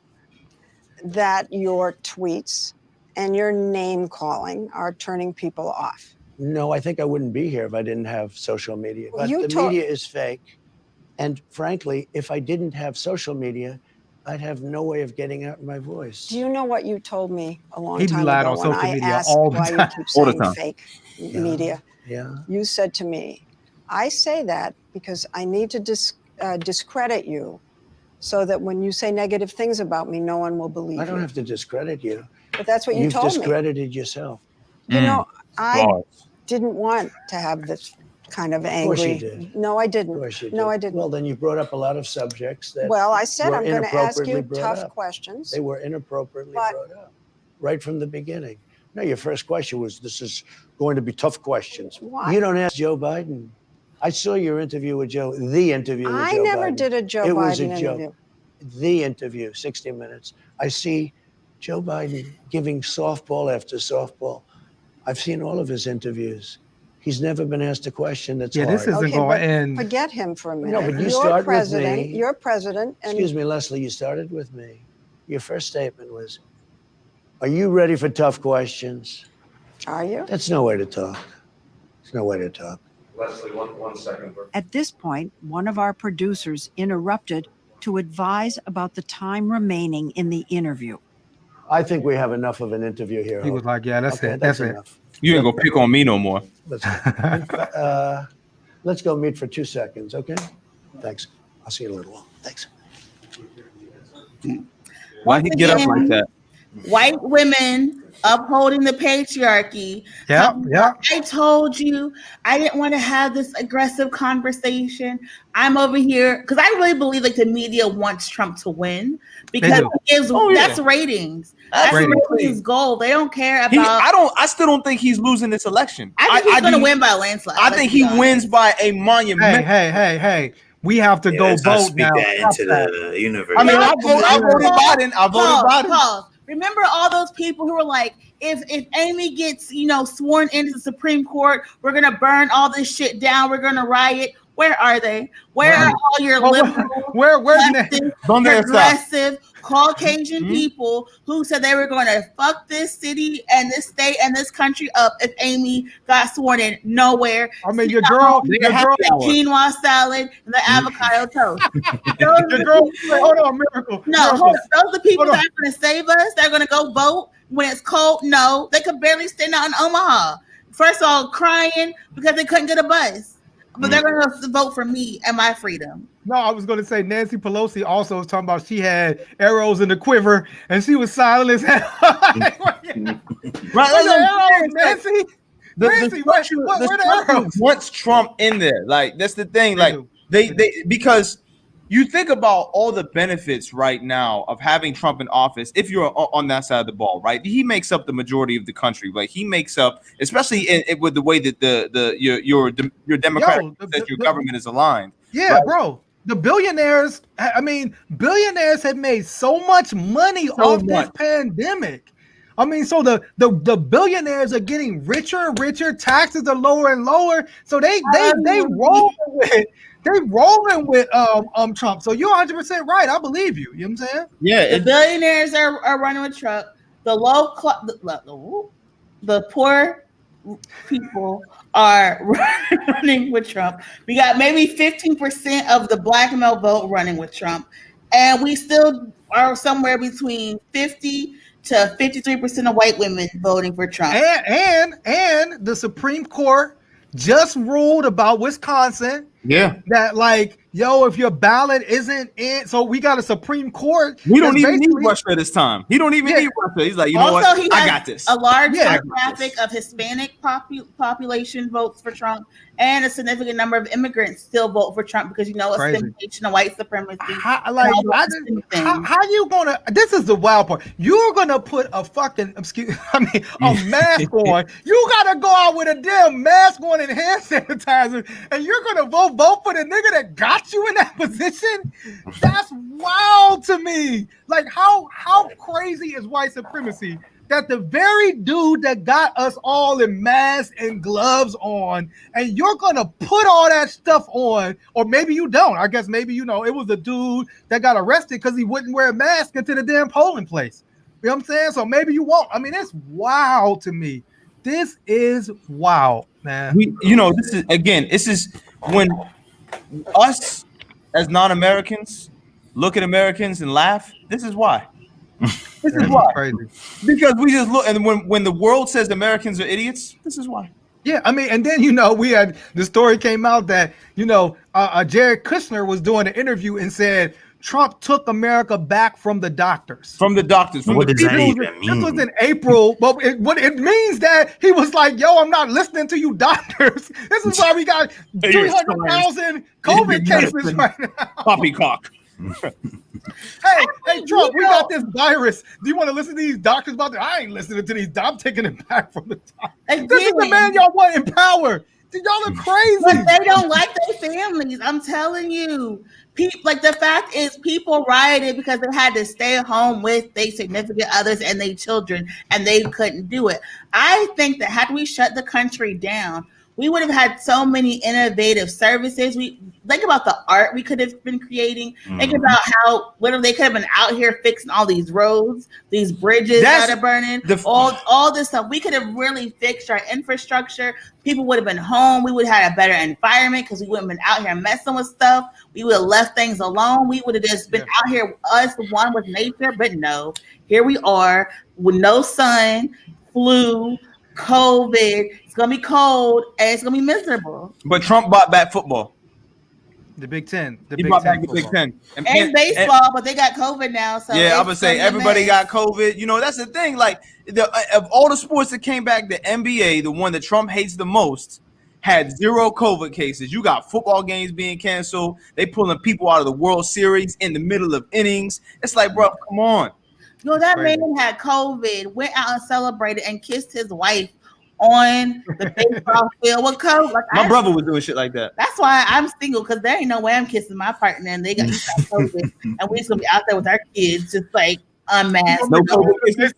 that your tweets and your name calling are turning people off? No, I think I wouldn't be here if I didn't have social media. But the media is fake. And frankly, if I didn't have social media, I'd have no way of getting out my voice. Do you know what you told me a long time lied ago on when social I media asked all the why time. you keep saying fake media? Yeah. You said to me, I say that because I need to discredit you so that when you say negative things about me, no one will believe you. I don't have to discredit you. But that's what you told me. You've discredited yourself. I didn't want to have this kind of angry. Of course you did. No, I didn't. Of course you did. No, I didn't. Well, then you brought up a lot of subjects that I said I'm going to ask you brought tough up. questions. They were inappropriately brought up right from the beginning. No, your first question was, this is going to be tough questions. Why? You don't ask Joe Biden. I saw your interview with Joe, the interview with Joe Biden. I never did a Joe Biden interview. The interview, 60 Minutes. I see Joe Biden giving softball after softball. I've seen all of his interviews. He's never been asked a question that's hard. This isn't going in. Forget him for a minute. No, but you start with me. You're president. Excuse me, Leslie, you started with me. Your first statement was, are you ready for tough questions? Are you? That's no way to talk. There's no way to talk. Leslie, one second. At this point, one of our producers interrupted to advise about the time remaining in the interview. I think we have enough of an interview here. He was like, yeah, that's it. That's it. Enough. You ain't gonna pick on me no more. Let's go meet for 2 seconds, okay? Thanks. I'll see you in a little while. Thanks. Why'd he get up like that? White women upholding the patriarchy. Yeah. I told you I didn't want to have this aggressive conversation. I'm over here because I really believe the media wants Trump to win because that's ratings. That's ratings goal. They don't care about. I still don't think he's losing this election. I think he's going to win by a landslide. I think he wins by a monument. Hey. We have to go vote now. Into the universe. I mean, I voted Biden. I voted Biden. Pause. Remember all those people who were like, if Amy gets, sworn into the Supreme Court, we're going to burn all this shit down. We're going to riot. Where are they? Where are all your liberal, where's progressive, Caucasian people who said they were going to fuck this city and this state and this country up if Amy got sworn in? Nowhere. I mean, your girl, quinoa salad and the avocado toast. Your girl, hold on, Miracle. No, those are the people that are going to save us. They're going to go vote when it's cold. No, they could barely stand out in Omaha. First of all, crying because they couldn't get a bus. But they're going to vote for me and my freedom. No, I was going to say Nancy Pelosi also was talking about she had arrows in the quiver and she was silent as hell. Nancy. The wants Trump in there. Like, that's the thing. Like, they because you think about all the benefits right now of having Trump in office. If you're on that side of the ball, right, he makes up the majority of the country. Like, he makes up, especially with the way that your democratic your government is aligned. Yeah, right? Bro. The billionaires. I mean, billionaires have made so much money off this pandemic. I mean, so the billionaires are getting richer and richer. Taxes are lower and lower. So they rolling with Trump. So you're 100% right. I believe you. You know what I'm saying? Yeah. The billionaires are running with Trump. The the poor people are running with Trump. We got maybe 15% of the black male vote running with Trump, and we still are somewhere between 50 to 53% of white women voting for Trump. And the Supreme Court just ruled about Wisconsin. Yeah. That like, yo, if your ballot isn't in, so we got a Supreme Court. We don't even need Russia this time. He don't even need Russia. He's like, you know what? I got this. A large demographic of Hispanic population votes for Trump, and a significant number of immigrants still vote for Trump because assimilation and white supremacy. How you gonna? This is the wild part. You're gonna put a fucking a mask on. You gotta go out with a damn mask on and hand sanitizer, and you're gonna vote for the nigga that got you in that position? That's wild to me. Like, how crazy is white supremacy that the very dude that got us all in masks and gloves on, and you're gonna put all that stuff on, or maybe you don't. I guess maybe it was the dude that got arrested because he wouldn't wear a mask into the damn polling place. You know what I'm saying? So maybe you won't. I mean, it's wild to me. This is wild, man. This is when us as non-Americans look at Americans and laugh. This is why. This is why. Crazy. Because we just look, and when the world says Americans are idiots, this is why. Yeah, I mean, and then we had the story came out that Jared Kushner was doing an interview and said Trump took America back from the doctors. What does that even mean? This was in April, but it means that he was like, yo, I'm not listening to you doctors. This is why we got 300,000 COVID cases right now. Poppycock. Hey, Trump, we got this virus. Do you want to listen to these doctors about that? I ain't listening to these. I'm taking it back from the top. This is the man y'all want in power. Y'all are crazy. But they don't like their families. I'm telling you. The fact is, people rioted because they had to stay home with their significant others and their children, and they couldn't do it. I think that had we shut the country down, we would have had so many innovative services. We think about the art we could have been creating. Think about how they could have been out here fixing all these roads, these bridges that are burning, all this stuff. We could have really fixed our infrastructure. People would have been home. We would have had a better environment because we wouldn't have been out here messing with stuff. We would have left things alone. We would have just been out here, us one with nature. But no, here we are with no sun, flu, COVID. It's gonna be cold and it's gonna be miserable. But Trump brought back football. The Big Ten. He brought back the Big Ten. And baseball, but they got COVID now. So yeah, I would say everybody got COVID. That's the thing. Like, of all the sports that came back, the NBA, the one that Trump hates the most, had 0 COVID cases. You got football games being canceled. They pulling people out of the World Series in the middle of innings. It's like, bro, come on. That man had COVID, went out and celebrated and kissed his wife on the baseball field with COVID. My brother was doing shit like that. That's why I'm single, because there ain't no way I'm kissing my partner and they got COVID, and we just gonna be out there with our kids, just like unmasked. No COVID cases.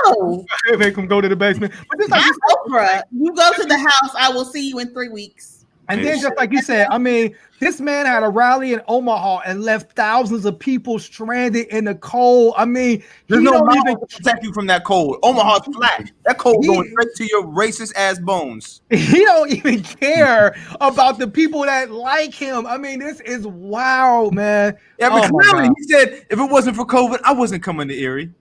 No. Make them go to the basement. But this Oprah. You go to the house. I will see you in 3 weeks. And then, just like you said, I mean, this man had a rally in Omaha and left thousands of people stranded in the cold. I mean, there's no mountain to protect you from that cold. Omaha's flat. That cold going straight to your racist ass bones. He don't even care about the people that like him. I mean, this is wild, man. Yeah, but clearly he said, if it wasn't for COVID, I wasn't coming to Erie.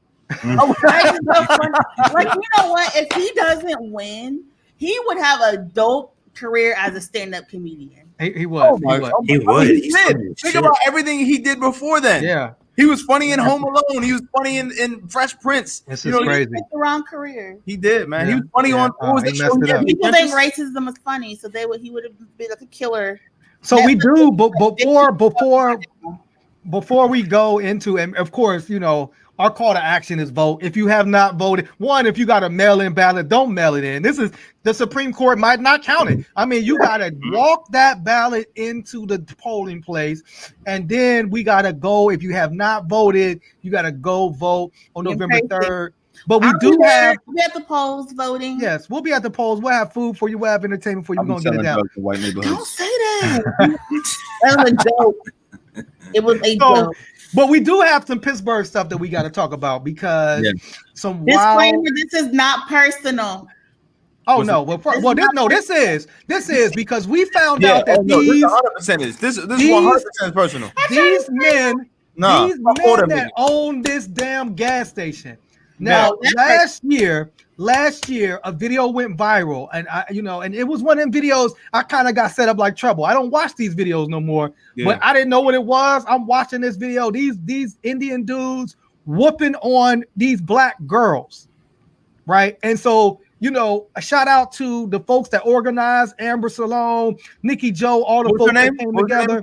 Like, you know what? If he doesn't win, he would have a dope career as a stand-up comedian. He would. He would. He did. Think about everything he did before then. Yeah. He was funny in Home Alone. He was funny in Fresh Prince. This is crazy. He picked the wrong career. He did, man. He was funny on. What was the show? People think racism is funny, so he would have been like a killer. So we do, but before we go into, and of course, you know, our call to action is vote. If you have not voted, if you got a mail-in ballot, don't mail it in. This is the Supreme Court might not count it. I mean, you got to walk that ballot into the polling place, and then we got to go. If you have not voted, you got to go vote on November 3rd. But we do have. We'll be at the polls voting. Yes, we'll be at the polls. We'll have food for you. We'll have entertainment for you. We're gonna get it down. Don't say that. That was a joke. It was a joke. But we do have some Pittsburgh stuff that we got to talk about because some disclaimer: this is not personal. Oh no! This is because we found out that these 100% is this 100% personal. These men that own this damn gas station. Now, last year, a video went viral, and and it was one of them videos. I kind of got set up like trouble. I don't watch these videos no more, but I didn't know what it was. I'm watching this video. These Indian dudes whooping on these black girls, right? And so, a shout out to the folks that organized, Amber Sloan, Nikki Joe, all the folks that came together.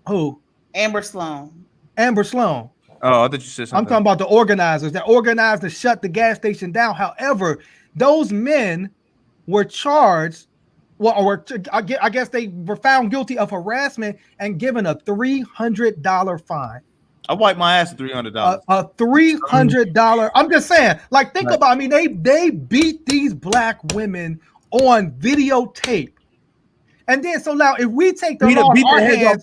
Who? Amber Sloan. Amber Sloan. Oh, I thought you said something. I'm talking about the organizers that organized to shut the gas station down. However, those men were charged, I guess they were found guilty of harassment and given a $300 fine. I wiped my ass at $300. A $300. I'm just saying, like, think about. I mean, they beat these black women on videotape. And then, so now, if we take the law in our hands,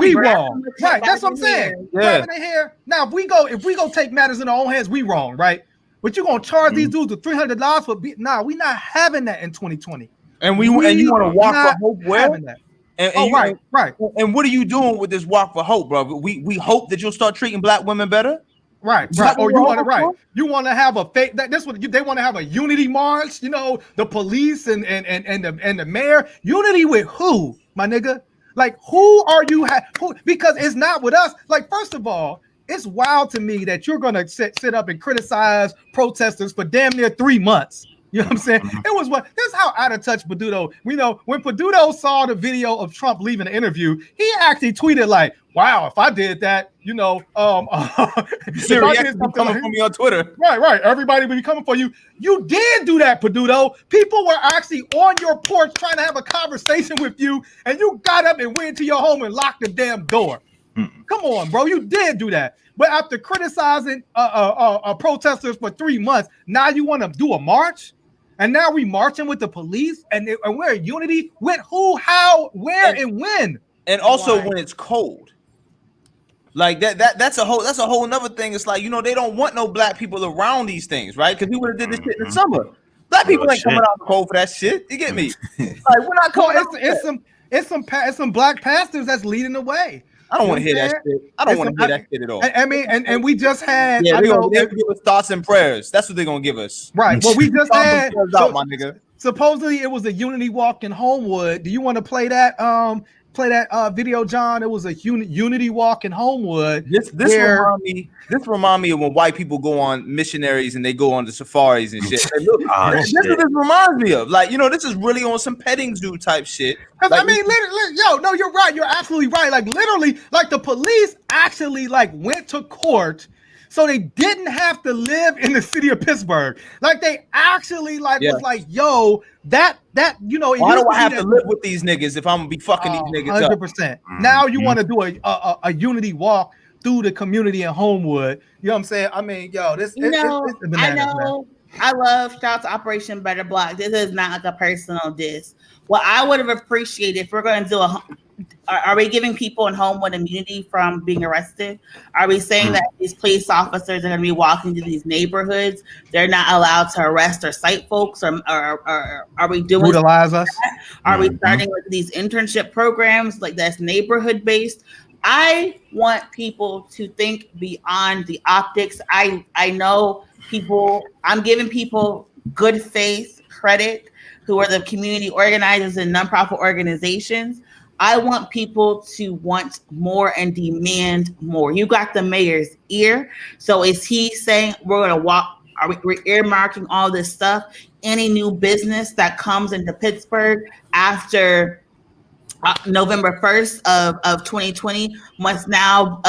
we wrong, right? That's what I'm saying. Grabbing their hair. Now, if we go take matters in our own hands, we wrong, right? But you're gonna charge these dudes with $300 for we're not having that in 2020. And you want to walk for hope? Where? Right. And what are you doing with this walk for hope, bro? We hope that you'll start treating black women better. Right. Or you want to have a fake they want to have a unity march, the police and the mayor. Unity with who, my nigga? Like, who are you? Because it's not with us. Like, first of all, it's wild to me that you're gonna sit up and criticize protesters for damn near 3 months. You know what I'm saying? It was this is how out of touch Peduto. We know when Peduto saw the video of Trump leaving the interview, he actually tweeted like, "Wow, if I did that, Siri coming for me on Twitter." Right. Everybody would be coming for you. You did do that, Peduto. People were actually on your porch trying to have a conversation with you, and you got up and went into your home and locked the damn door. Come on, bro. You did do that. But after criticizing protesters for 3 months, now you want to do a march? And now we marching with the police, and we're in unity with who, how, where, and when. And also when it's cold. Like that's a whole nother thing. It's like, they don't want no black people around these things, right? Because we would have did this shit in the summer. Black people ain't coming out cold for that shit. You get me? Like, we're not coming out. It's some black pastors that's leading the way. I don't want to hear that shit. I don't want to hear that shit at all. I mean, and we just had. Yeah, they're gonna give us thoughts and prayers. That's what they're gonna give us. Right. Well, we just had. My nigga. Supposedly, it was a unity walk in Homewood. Do you want to play that? Video, John. It was a unity walk in Homewood. This remind me of when white people go on missionaries and they go on the safaris and shit. Hey, look, this is what this reminds me of. Like, this is really on some petting zoo type shit. Like, I mean, literally, you're right. You're absolutely right. Like, literally, like the police actually went to court. So they didn't have to live in the city of Pittsburgh. Like, they actually was like, yo, that why do I have to live with these niggas if I'm gonna be fucking these niggas 100%. Up? Now you want to do a unity walk through the community in Homewood. You know what I'm saying? I mean, yo, it's bananas, I love shout out to Operation Better Block. This is not like a personal diss. What I would have appreciated if we're going to do are we giving people in Homewood immunity from being arrested? Are we saying that these police officers are going to be walking to these neighborhoods? They're not allowed to arrest or cite folks, or are we doing brutalize us? Are we starting with these internship programs like that's neighborhood based? I want people to think beyond the optics. I know people. I'm giving people good faith credit who are the community organizers and nonprofit organizations. I want people to want more and demand more. You got the mayor's ear. So is he saying we're going to walk? We're earmarking all this stuff? Any new business that comes into Pittsburgh after November 1st of 2020 must now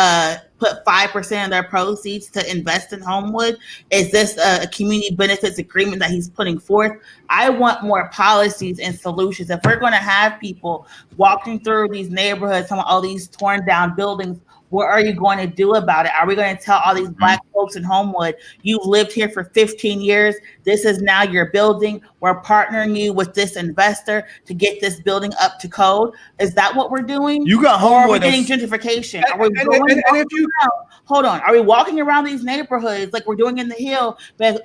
put 5% of their proceeds to invest in Homewood? Is this a community benefits agreement that he's putting forth? I want more policies and solutions. If we're going to have people walking through these neighborhoods, some of all these torn down buildings, what are you going to do about it? Are we going to tell all these Black folks in Homewood, you've lived here for 15 years, this is now your building, we're partnering you with this investor to get this building up to code? Is that what we're doing? You got Homewood. Are we Homewood. getting gentrification? Are we hold on. Are we walking around these neighborhoods like we're doing in the Hill? Like,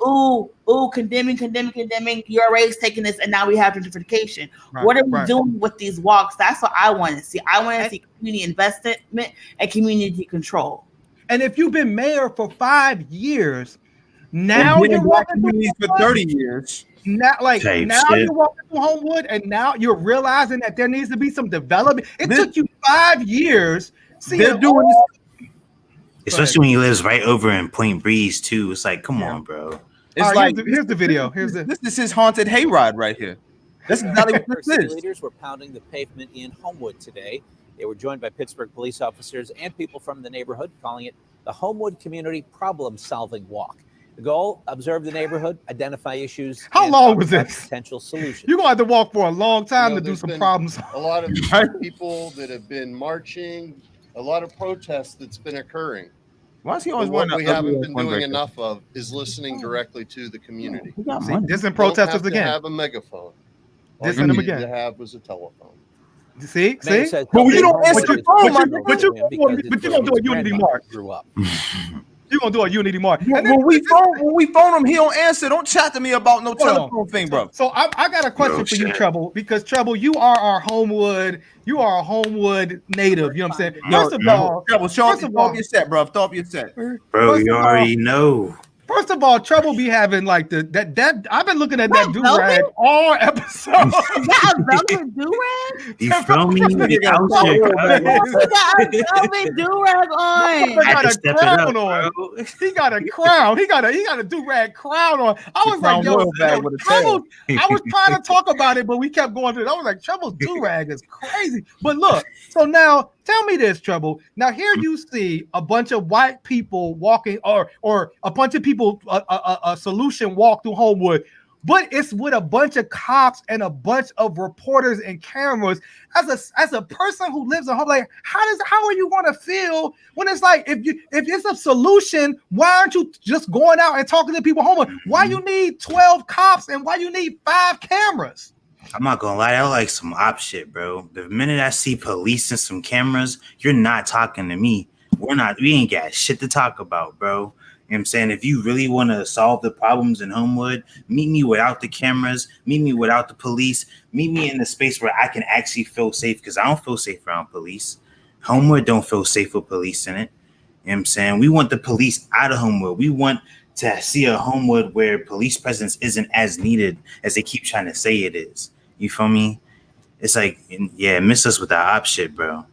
condemning, your race taking this, and now we have gentrification. Right, what are we doing with these walks? That's what I want to see. I want to see community investment and community control. And if you've been mayor for 5 years, now you're walking communities for 30 years. Now, you're walking through Homewood, and now you're realizing that there needs to be some development. It took you 5 years. They're doing this. Especially when he lives right over in Point Breeze too. It's like, come on, bro. It's like here's the video. This is haunted hayride right here. This is exactly what this is. Leaders were pounding the pavement in Homewood today. They were joined by Pittsburgh police officers and people from the neighborhood, calling it the Homewood Community Problem-Solving Walk. The goal: observe the neighborhood, identify issues. How long was this? Potential solutions. You're gonna have to walk for a long time to do some problems. A lot of people that have been marching, a lot of protests that's been occurring. Why is he always what we haven't been doing enough of is listening directly to the community. Dissing protesters again. Have a megaphone. Dissing them again. To have was a telephone. See? But you don't answer your phone, but you're gonna do a unity march. Grew up. You're gonna do a unity march. When we phone him, he don't answer. Don't chat to me about no telephone thing, bro. So I got a question for you, Treble, because Treble, you are our Homewood. You are a Homewood native. You know what I'm saying? First of all, Treble, throw up your set, bro. Throw up your set, bro. You already know. First of all, Treble be having like that. I've been looking at that do-rag all episode. That velvet do-rag? You feel me? He got a velvet do-rag on. He got a crown on. He got a crown. He got a do-rag crown on. I was like, Treble, I was trying to talk about it, but we kept going through it. I was like, Treble's do-rag is crazy. But look, so now tell me this, Treble. Now here you see a bunch of white people walking, or a bunch of people, a solution walk through Homewood, but it's with a bunch of cops and a bunch of reporters and cameras. As a person who lives in Homewood, like how are you going to feel when it's like if it's a solution? Why aren't you just going out and talking to people Homewood? Why you need 12 cops and why you need 5 cameras? I'm not gonna lie, I like some op shit, bro. The minute I see police and some cameras, you're not talking to me. We ain't got shit to talk about, bro. You know what I'm saying? If you really want to solve the problems in Homewood, meet me without the cameras, meet me without the police, meet me in the space where I can actually feel safe, because I don't feel safe around police. Homewood don't feel safe with police in it. You know what I'm saying? We want the police out of Homewood. We want to see a Homewood where police presence isn't as needed as they keep trying to say it is. You feel me? It's like, miss us with the op shit, bro.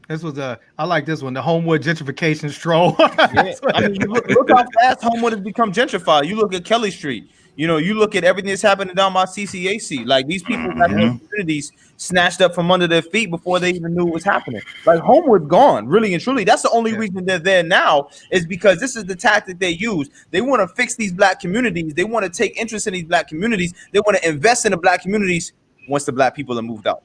This was I like this one, the Homewood gentrification stroll. I mean, you look how fast Homewood has become gentrified. You look at Kelly Street. You know, you look at everything that's happening down by CCAC. Like, these people have their communities snatched up from under their feet before they even knew what was happening. Like, Homewood's gone, really and truly. That's the only reason they're there now, is because this is the tactic they use. They want to fix these Black communities. They want to take interest in these Black communities. They want to invest in the Black communities once the Black people are moved out.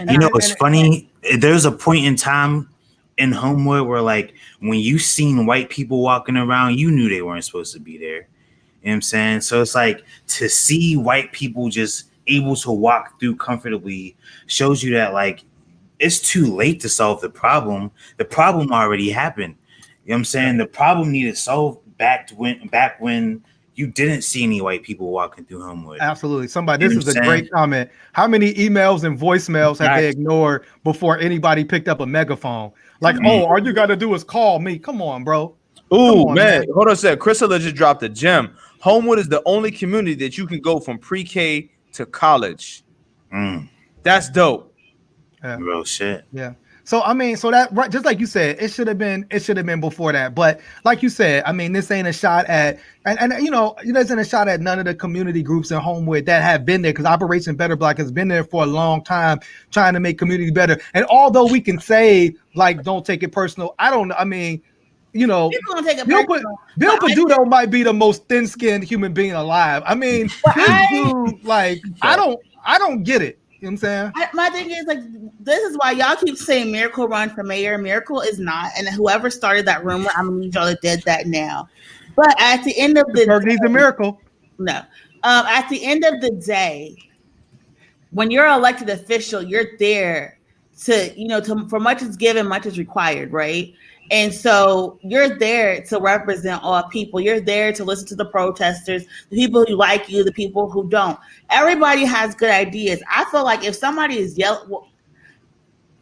You know, it's funny. There's a point in time in Homewood where, like, when you seen white people walking around, you knew they weren't supposed to be there. You know what I'm saying? So it's like to see white people just able to walk through comfortably shows you that like it's too late to solve the problem. The problem already happened. You know what I'm saying? The problem needed solved back when you didn't see any white people walking through Homewood. Absolutely. Somebody, this is a great comment. How many emails and voicemails have they ignored before anybody picked up a megaphone? Like, oh, all you got to do is call me. Come on, bro. Oh, man. Hold on a sec. Crystal just dropped a gem. Homewood is the only community that you can go from pre-K to college. That's dope. Yeah. Real shit. Yeah. So I mean, so that right, just like you said, it should have been before that. But like you said, I mean, this ain't a shot at and you know, it isn't a shot at none of the community groups in Homewood that have been there, because Operation Better Black has been there for a long time trying to make community better. And although we can say like don't take it personal, I don't know. I mean, you know, Bill Peduto might be the most thin-skinned human being alive. I mean, this dude, like, I don't get it. You know what I'm saying? My thing is, like, this is why y'all keep saying Miracle run for mayor. Miracle is not. And whoever started that rumor, I'm going to need y'all to dead that now. But at the end of the day, needs a miracle. No. At the end of the day, when you're an elected official, you're there to, you know, for much is given, much is required, right? And so you're there to represent all people. You're there to listen to the protesters, the people who like you, the people who don't. Everybody has good ideas. I feel like if somebody is yelling,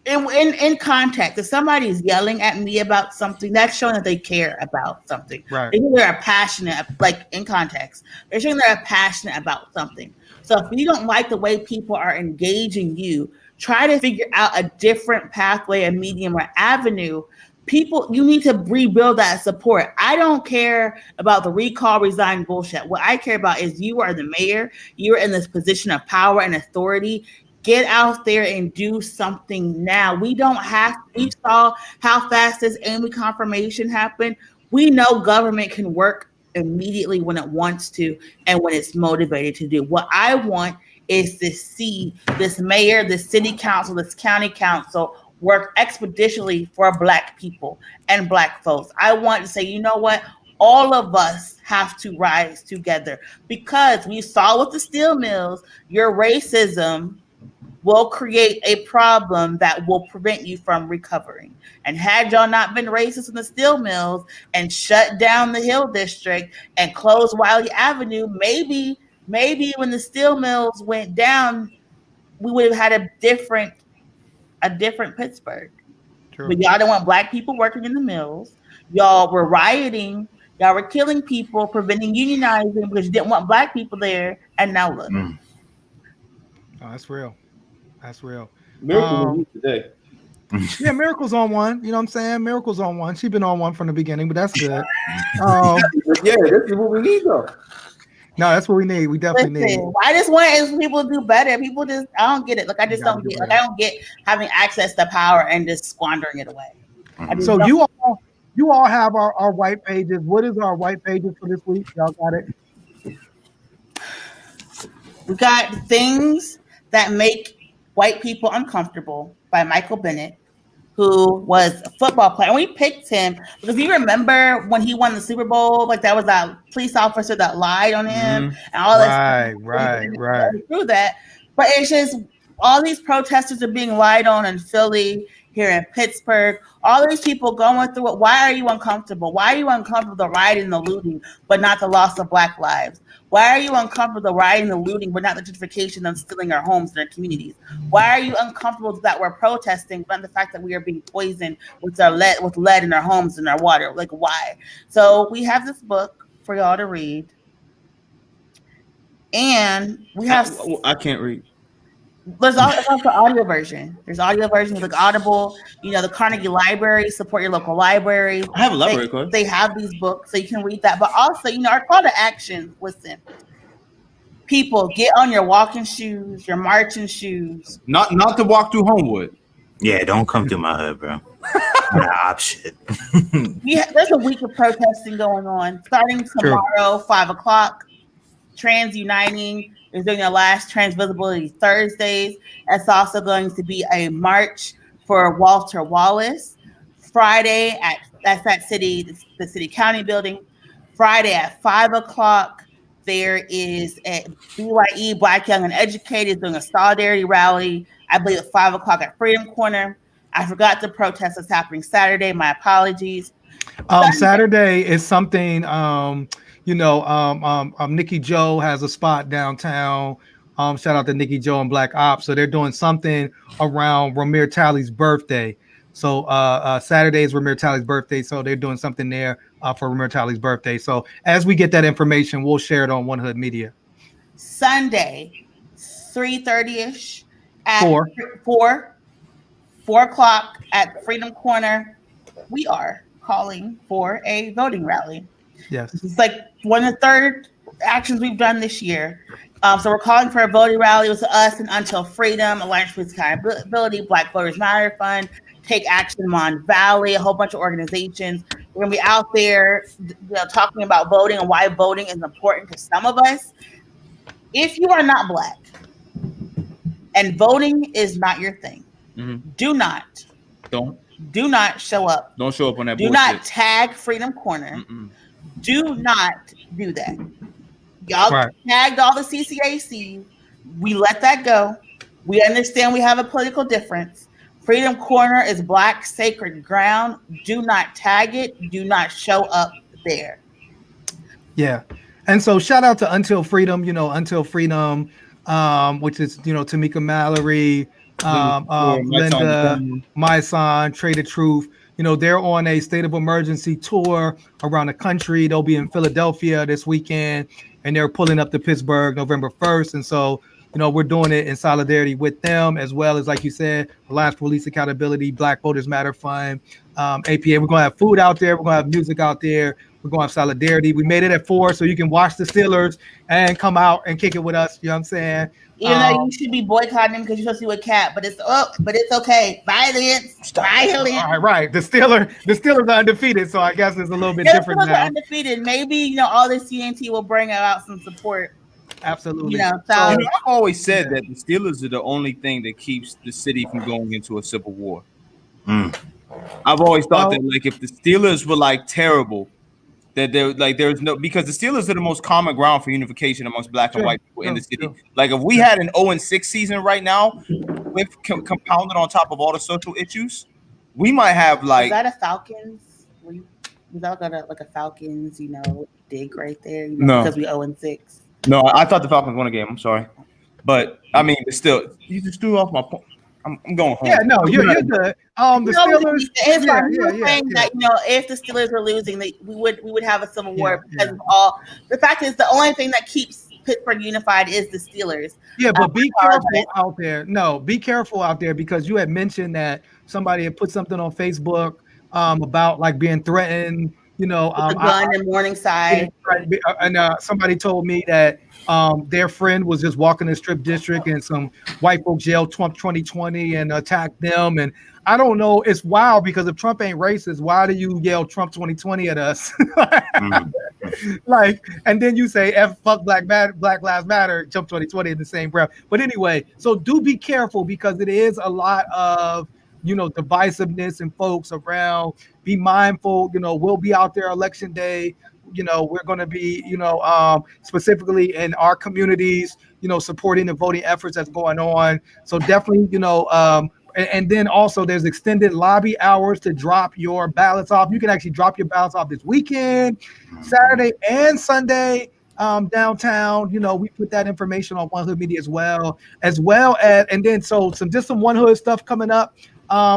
in context, if somebody is yelling at me about something, that's showing that they care about something. Right. They're passionate, like in context, they're showing they're passionate about something. So if you don't like the way people are engaging you, try to figure out a different pathway, a medium or avenue. People, you need to rebuild that support. I don't care about the recall, resign bullshit. What I care about is you are the mayor. You're in this position of power and authority. Get out there and do something now. We saw how fast this Amy confirmation happened. We know government can work immediately when it wants to and when it's motivated to do. What I want is to see this mayor, this city council, this county council work expeditiously for Black people and Black folks. I want to say, you know what? All of us have to rise together, because we saw with the steel mills, your racism will create a problem that will prevent you from recovering. And had y'all not been racist in the steel mills and shut down the Hill District and closed Wiley Avenue, maybe when the steel mills went down, we would have had a different Pittsburgh. True. But y'all didn't want Black people working in the mills. Y'all were rioting. Y'all were killing people, preventing unionizing because you didn't want Black people there. And now look. Oh, that's real. That's real. Miracle today. Yeah, Miracle's on one. You know what I'm saying? Miracle's on one. She's been on one from the beginning, but that's good. Yeah, this is what we need, though. No, that's what we need. We definitely need. I just want people to do better. People just, I don't get it. Like, I just don't get. Like, I don't get having access to power and just squandering it away. So you all have our white pages. What is our white pages for this week? Y'all got it? We got Things That Make White People Uncomfortable by Michael Bennett, who was a football player. And we picked him because you remember when he won the Super Bowl, like that was that police officer that lied on him and all that. Right. Through that. But it's just all these protesters are being lied on in Philly, here in Pittsburgh, all these people going through it. Why are you uncomfortable? Why are you uncomfortable with the rioting and the looting, but not the loss of Black lives? Why are you uncomfortable with the rioting and the looting, but not the gentrification of stealing our homes and our communities? Why are you uncomfortable with that we're protesting, but not the fact that we are being poisoned with lead in our homes and our water? Like, why? So we have this book for y'all to read. And we have... I can't read. There's also audio version. There's audio versions like Audible, the Carnegie Library, support your local library. I have a library card. They have these books, so you can read that. But also, our call to action was simple. People, get on your walking shoes, your marching shoes. Not to walk through Homewood. Yeah, don't come through my hood, bro. Op shit. There's a week of protesting going on, starting tomorrow, 5:00. Trans Uniting is doing their last Trans Visibility Thursdays. That's also going to be a march for Walter Wallace. Friday that's the city county building. Friday at 5:00, There is a BYE, Black Young and Educated, doing a solidarity rally, I believe at 5 o'clock at Freedom Corner. I forgot the protest that's happening Saturday. My apologies. Saturday is something, Nikki Joe has a spot downtown. Shout out to Nikki Joe and Black Ops. So they're doing something around Ramir Talley's birthday. So Saturday is Ramir Talley's birthday. So they're doing something there for Ramir Talley's birthday. So as we get that information, we'll share it on One Hood Media. Sunday, 3:30ish at 4 o'clock at Freedom Corner. We are calling for a voting rally. Yes. It's like one of the third actions we've done this year. So we're calling for a voting rally. It was us and Until Freedom, Alliance for Accountability, Black Voters Matter Fund, Take Action Mon Valley, a whole bunch of organizations. We're gonna be out there, talking about voting and why voting is important to some of us. If you are not Black and voting is not your thing, do not show up. Don't show up on that Do bullshit. not tag Freedom Corner. Do not do that. Y'all tagged all the CCAC. We let that go. We understand we have a political difference. Freedom Corner is Black sacred ground. Do not tag it. Do not show up there. Yeah. And so shout out to Until Freedom, Until Freedom, which is, Tamika Mallory, Linda, My Son, Traded Truth. They're on a state of emergency tour around the country. They'll be in Philadelphia this weekend, and they're pulling up to Pittsburgh November 1st. And so, we're doing it in solidarity with them, as well as, like you said, Alliance for Police Accountability, Black Voters Matter Fund, APA. We're going to have food out there. We're going to have music out there. We're going to have solidarity. We made it at 4, so you can watch the Steelers and come out and kick it with us. You know what I'm saying? Even though you should be boycotting them because you're supposed to be with Cat, but it's okay. Violence. Right. The Steelers are undefeated, so I guess it's a little bit different now. Are undefeated. Maybe all this CNT will bring out some support. Absolutely. I've always said that the Steelers are the only thing that keeps the city from going into a civil war. I've always thought that, like, if the Steelers were terrible, that there's no, because the Steelers are the most common ground for unification amongst Black and white people in the city. Like, if we had an 0-6 season right now, with compounded on top of all the social issues, we might have Is that a Falcons? Was that a Falcons, dig right there? No, because we 0-6. No, I thought the Falcons won a game. I'm sorry, but I mean, it's still, you just threw off my point. I'm going home. Yeah, no, you're good. The Steelers. Saying that if the Steelers were losing, we would have a civil war because of all. The fact is, the only thing that keeps Pittsburgh unified is the Steelers. Yeah, but be careful out there. No, be careful out there, because you had mentioned that somebody had put something on Facebook about being threatened. With the gun in Morningside. And somebody told me that their friend was just walking the strip district and some white folks yelled Trump 2020 and attacked them. And I don't know. It's wild, because if Trump ain't racist, why do you yell Trump 2020 at us? And then you say fuck Black Lives Matter, Trump 2020 in the same breath. But anyway, so do be careful, because it is a lot of divisiveness and folks around. Be mindful. We'll be out there election day. We're going to be, specifically in our communities, supporting the voting efforts that's going on. So definitely, and then also there's extended lobby hours to drop your ballots off. You can actually drop your ballots off this weekend, Saturday and Sunday, downtown. We put that information on One Hood Media as well as, and then so some One Hood stuff coming up.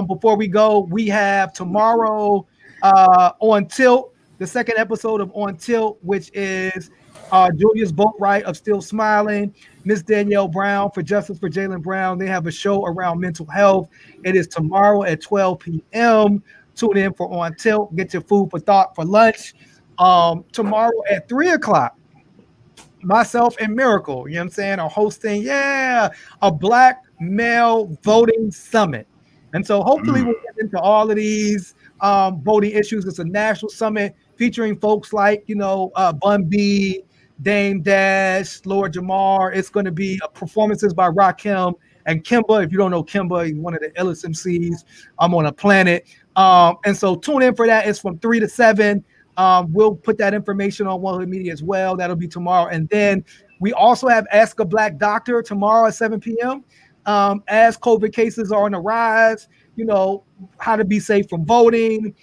Before we go, we have tomorrow on Tilt, the second episode of On Tilt, which is Julius Boatwright of Still Smiling, Miss Danielle Brown for Justice for Jaylen Brown. They have a show around mental health. It is tomorrow at 12 p.m. Tune in for On Tilt. Get your food for thought for lunch. Tomorrow at 3 o'clock, myself and Miracle, are hosting, a Black male voting summit. And so hopefully we'll get into all of these voting issues. It's a national summit featuring folks like, Bun B, Dame Dash, Lord Jamar. It's going to be performances by Rakim and Kimba. If you don't know Kimba, he's one of the illest MCs on the planet. And so tune in for that. It's from 3 to 7. We'll put that information on One Hood Media as well. That'll be tomorrow. And then we also have Ask a Black Doctor tomorrow at 7 p.m. As COVID cases are on the rise, how to be safe from voting.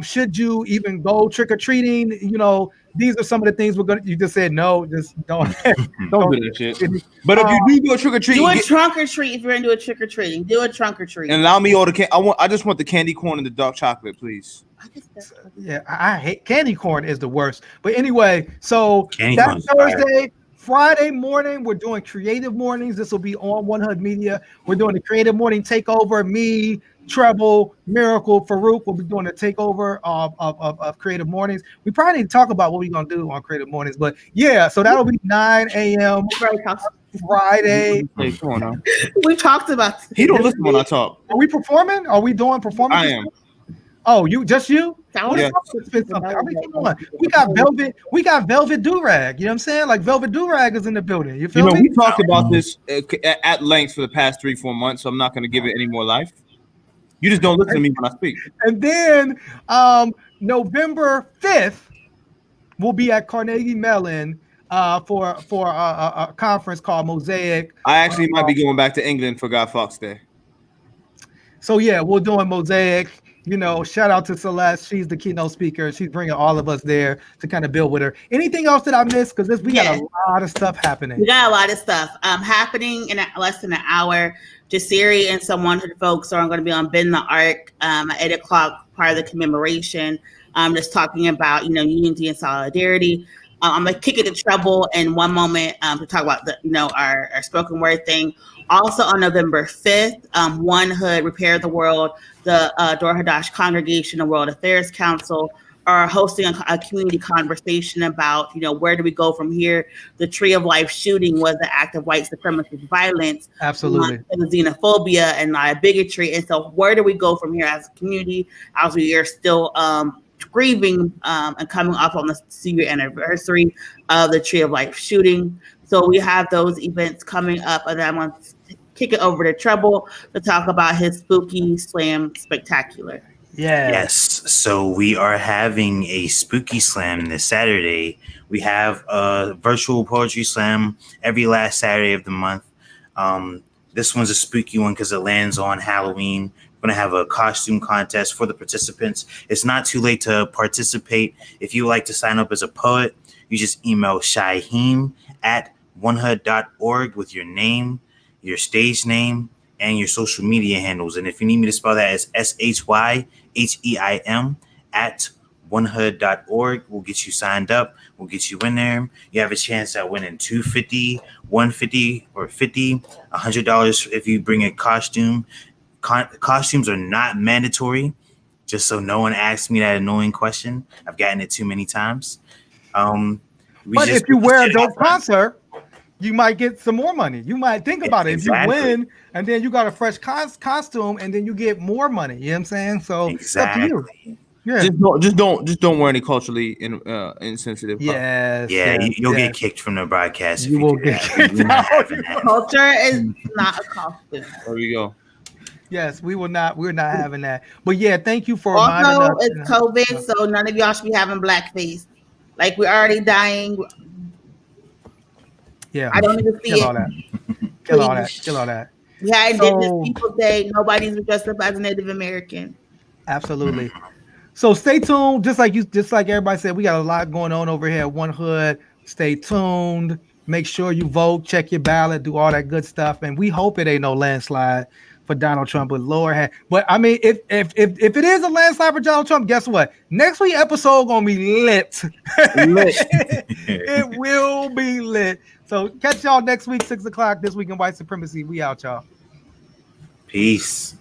Should you even go trick-or-treating? These are some of the things you just said no, just don't don't do that shit. But if you do go trick-or-treating, do a trunk or treat. If you're into a trick-or-treating, do a trunk or treat. And allow me all the I just want the candy corn and the dark chocolate, please. Yeah, I hate candy corn is the worst. But anyway, so that's Thursday. Friday morning, we're doing creative mornings. This will be on One Hood Media. We're doing the creative morning takeover. Me, Treble, Miracle, Farouk will be doing the takeover of creative mornings. We probably need to talk about what we're going to do on creative mornings. But yeah, so that'll be 9 a.m. Friday. Hey, come on now. We talked about this. He don't listen when I talk. Are we performing? Are we doing performance? I am. Oh, just you? Yeah. I mean, come on. We got Velvet Durag. You know what I'm saying? Like Velvet Durag is in the building. You feel me? We talked about this at length for the past 3-4 months, so I'm not going to give it any more life. You just don't listen to me when I speak. And then November 5th, we'll be at Carnegie Mellon for a conference called Mosaic. I actually might be going back to England for Guy Fawkes Day. So yeah, we're doing Mosaic. Shout out to Celeste. She's the keynote speaker. She's bringing all of us there to kind of build with her. Anything else that I missed? Because we got a lot of stuff happening. We got a lot of stuff happening in less than an hour. Jasiri and some One Hood folks are going to be on Bend the Arc at 8 o'clock, part of the commemoration. Just talking about, unity and solidarity. I'm going to kick it to Treble in one moment to talk about our spoken word thing. Also on November 5th, One Hood, Repair the World, the Dor Hadash Congregation and World Affairs Council are hosting a community conversation about, where do we go from here? The Tree of Life shooting was an act of white supremacist violence. Absolutely. And xenophobia and bigotry. And so where do we go from here as a community, as we are still grieving and coming up on the 2-year anniversary of the Tree of Life shooting? So we have those events coming up, and then I'm going to kick it over to Treble to talk about his Spooky Slam Spectacular. Yes. So we are having a Spooky Slam this Saturday. We have a virtual poetry slam every last Saturday of the month. This one's a spooky one because it lands on Halloween. We're going to have a costume contest for the participants. It's not too late to participate. If you would like to sign up as a poet, you just email Shaheem@onehood.org with your name, your stage name, and your social media handles. And if you need me to spell that, it's SHYHEIM@onehood.org. We'll get you signed up. We'll get you in there. You have a chance at winning $250, $150, or $50, $100 if you bring a costume. Costumes are not mandatory, just so no one asks me that annoying question. I've gotten it too many times. But if you wear a dope concert, you might get some more money. You might think about it. Exactly. If you win and then you got a fresh costume and then you get more money. You know what I'm saying? So exactly. It's up to you. Yeah. Just don't wear any culturally insensitive. Yes. Yeah, you'll get kicked from the broadcast. You will get kicked out. Culture is not a costume. There we go. Yes, we will not. We're not having that. But yeah, thank you for also, reminding us. it's COVID, so none of y'all should be having blackface. Like we're already dying. Yeah, I don't even see kill it. all that. Kill all that. Kill all that. Yeah, indigenous people say nobody's dressed up as a Native American. Absolutely. So stay tuned. Just like everybody said, we got a lot going on over here at One Hood. Stay tuned. Make sure you vote. Check your ballot. Do all that good stuff. And we hope it ain't no landslide for Donald Trump. But Lord, but I mean, if it is a landslide for Donald Trump, guess what? Next week episode gonna be lit. It will be lit. So catch y'all next week, 6 o'clock. This week in White Supremacy. We out, y'all. Peace.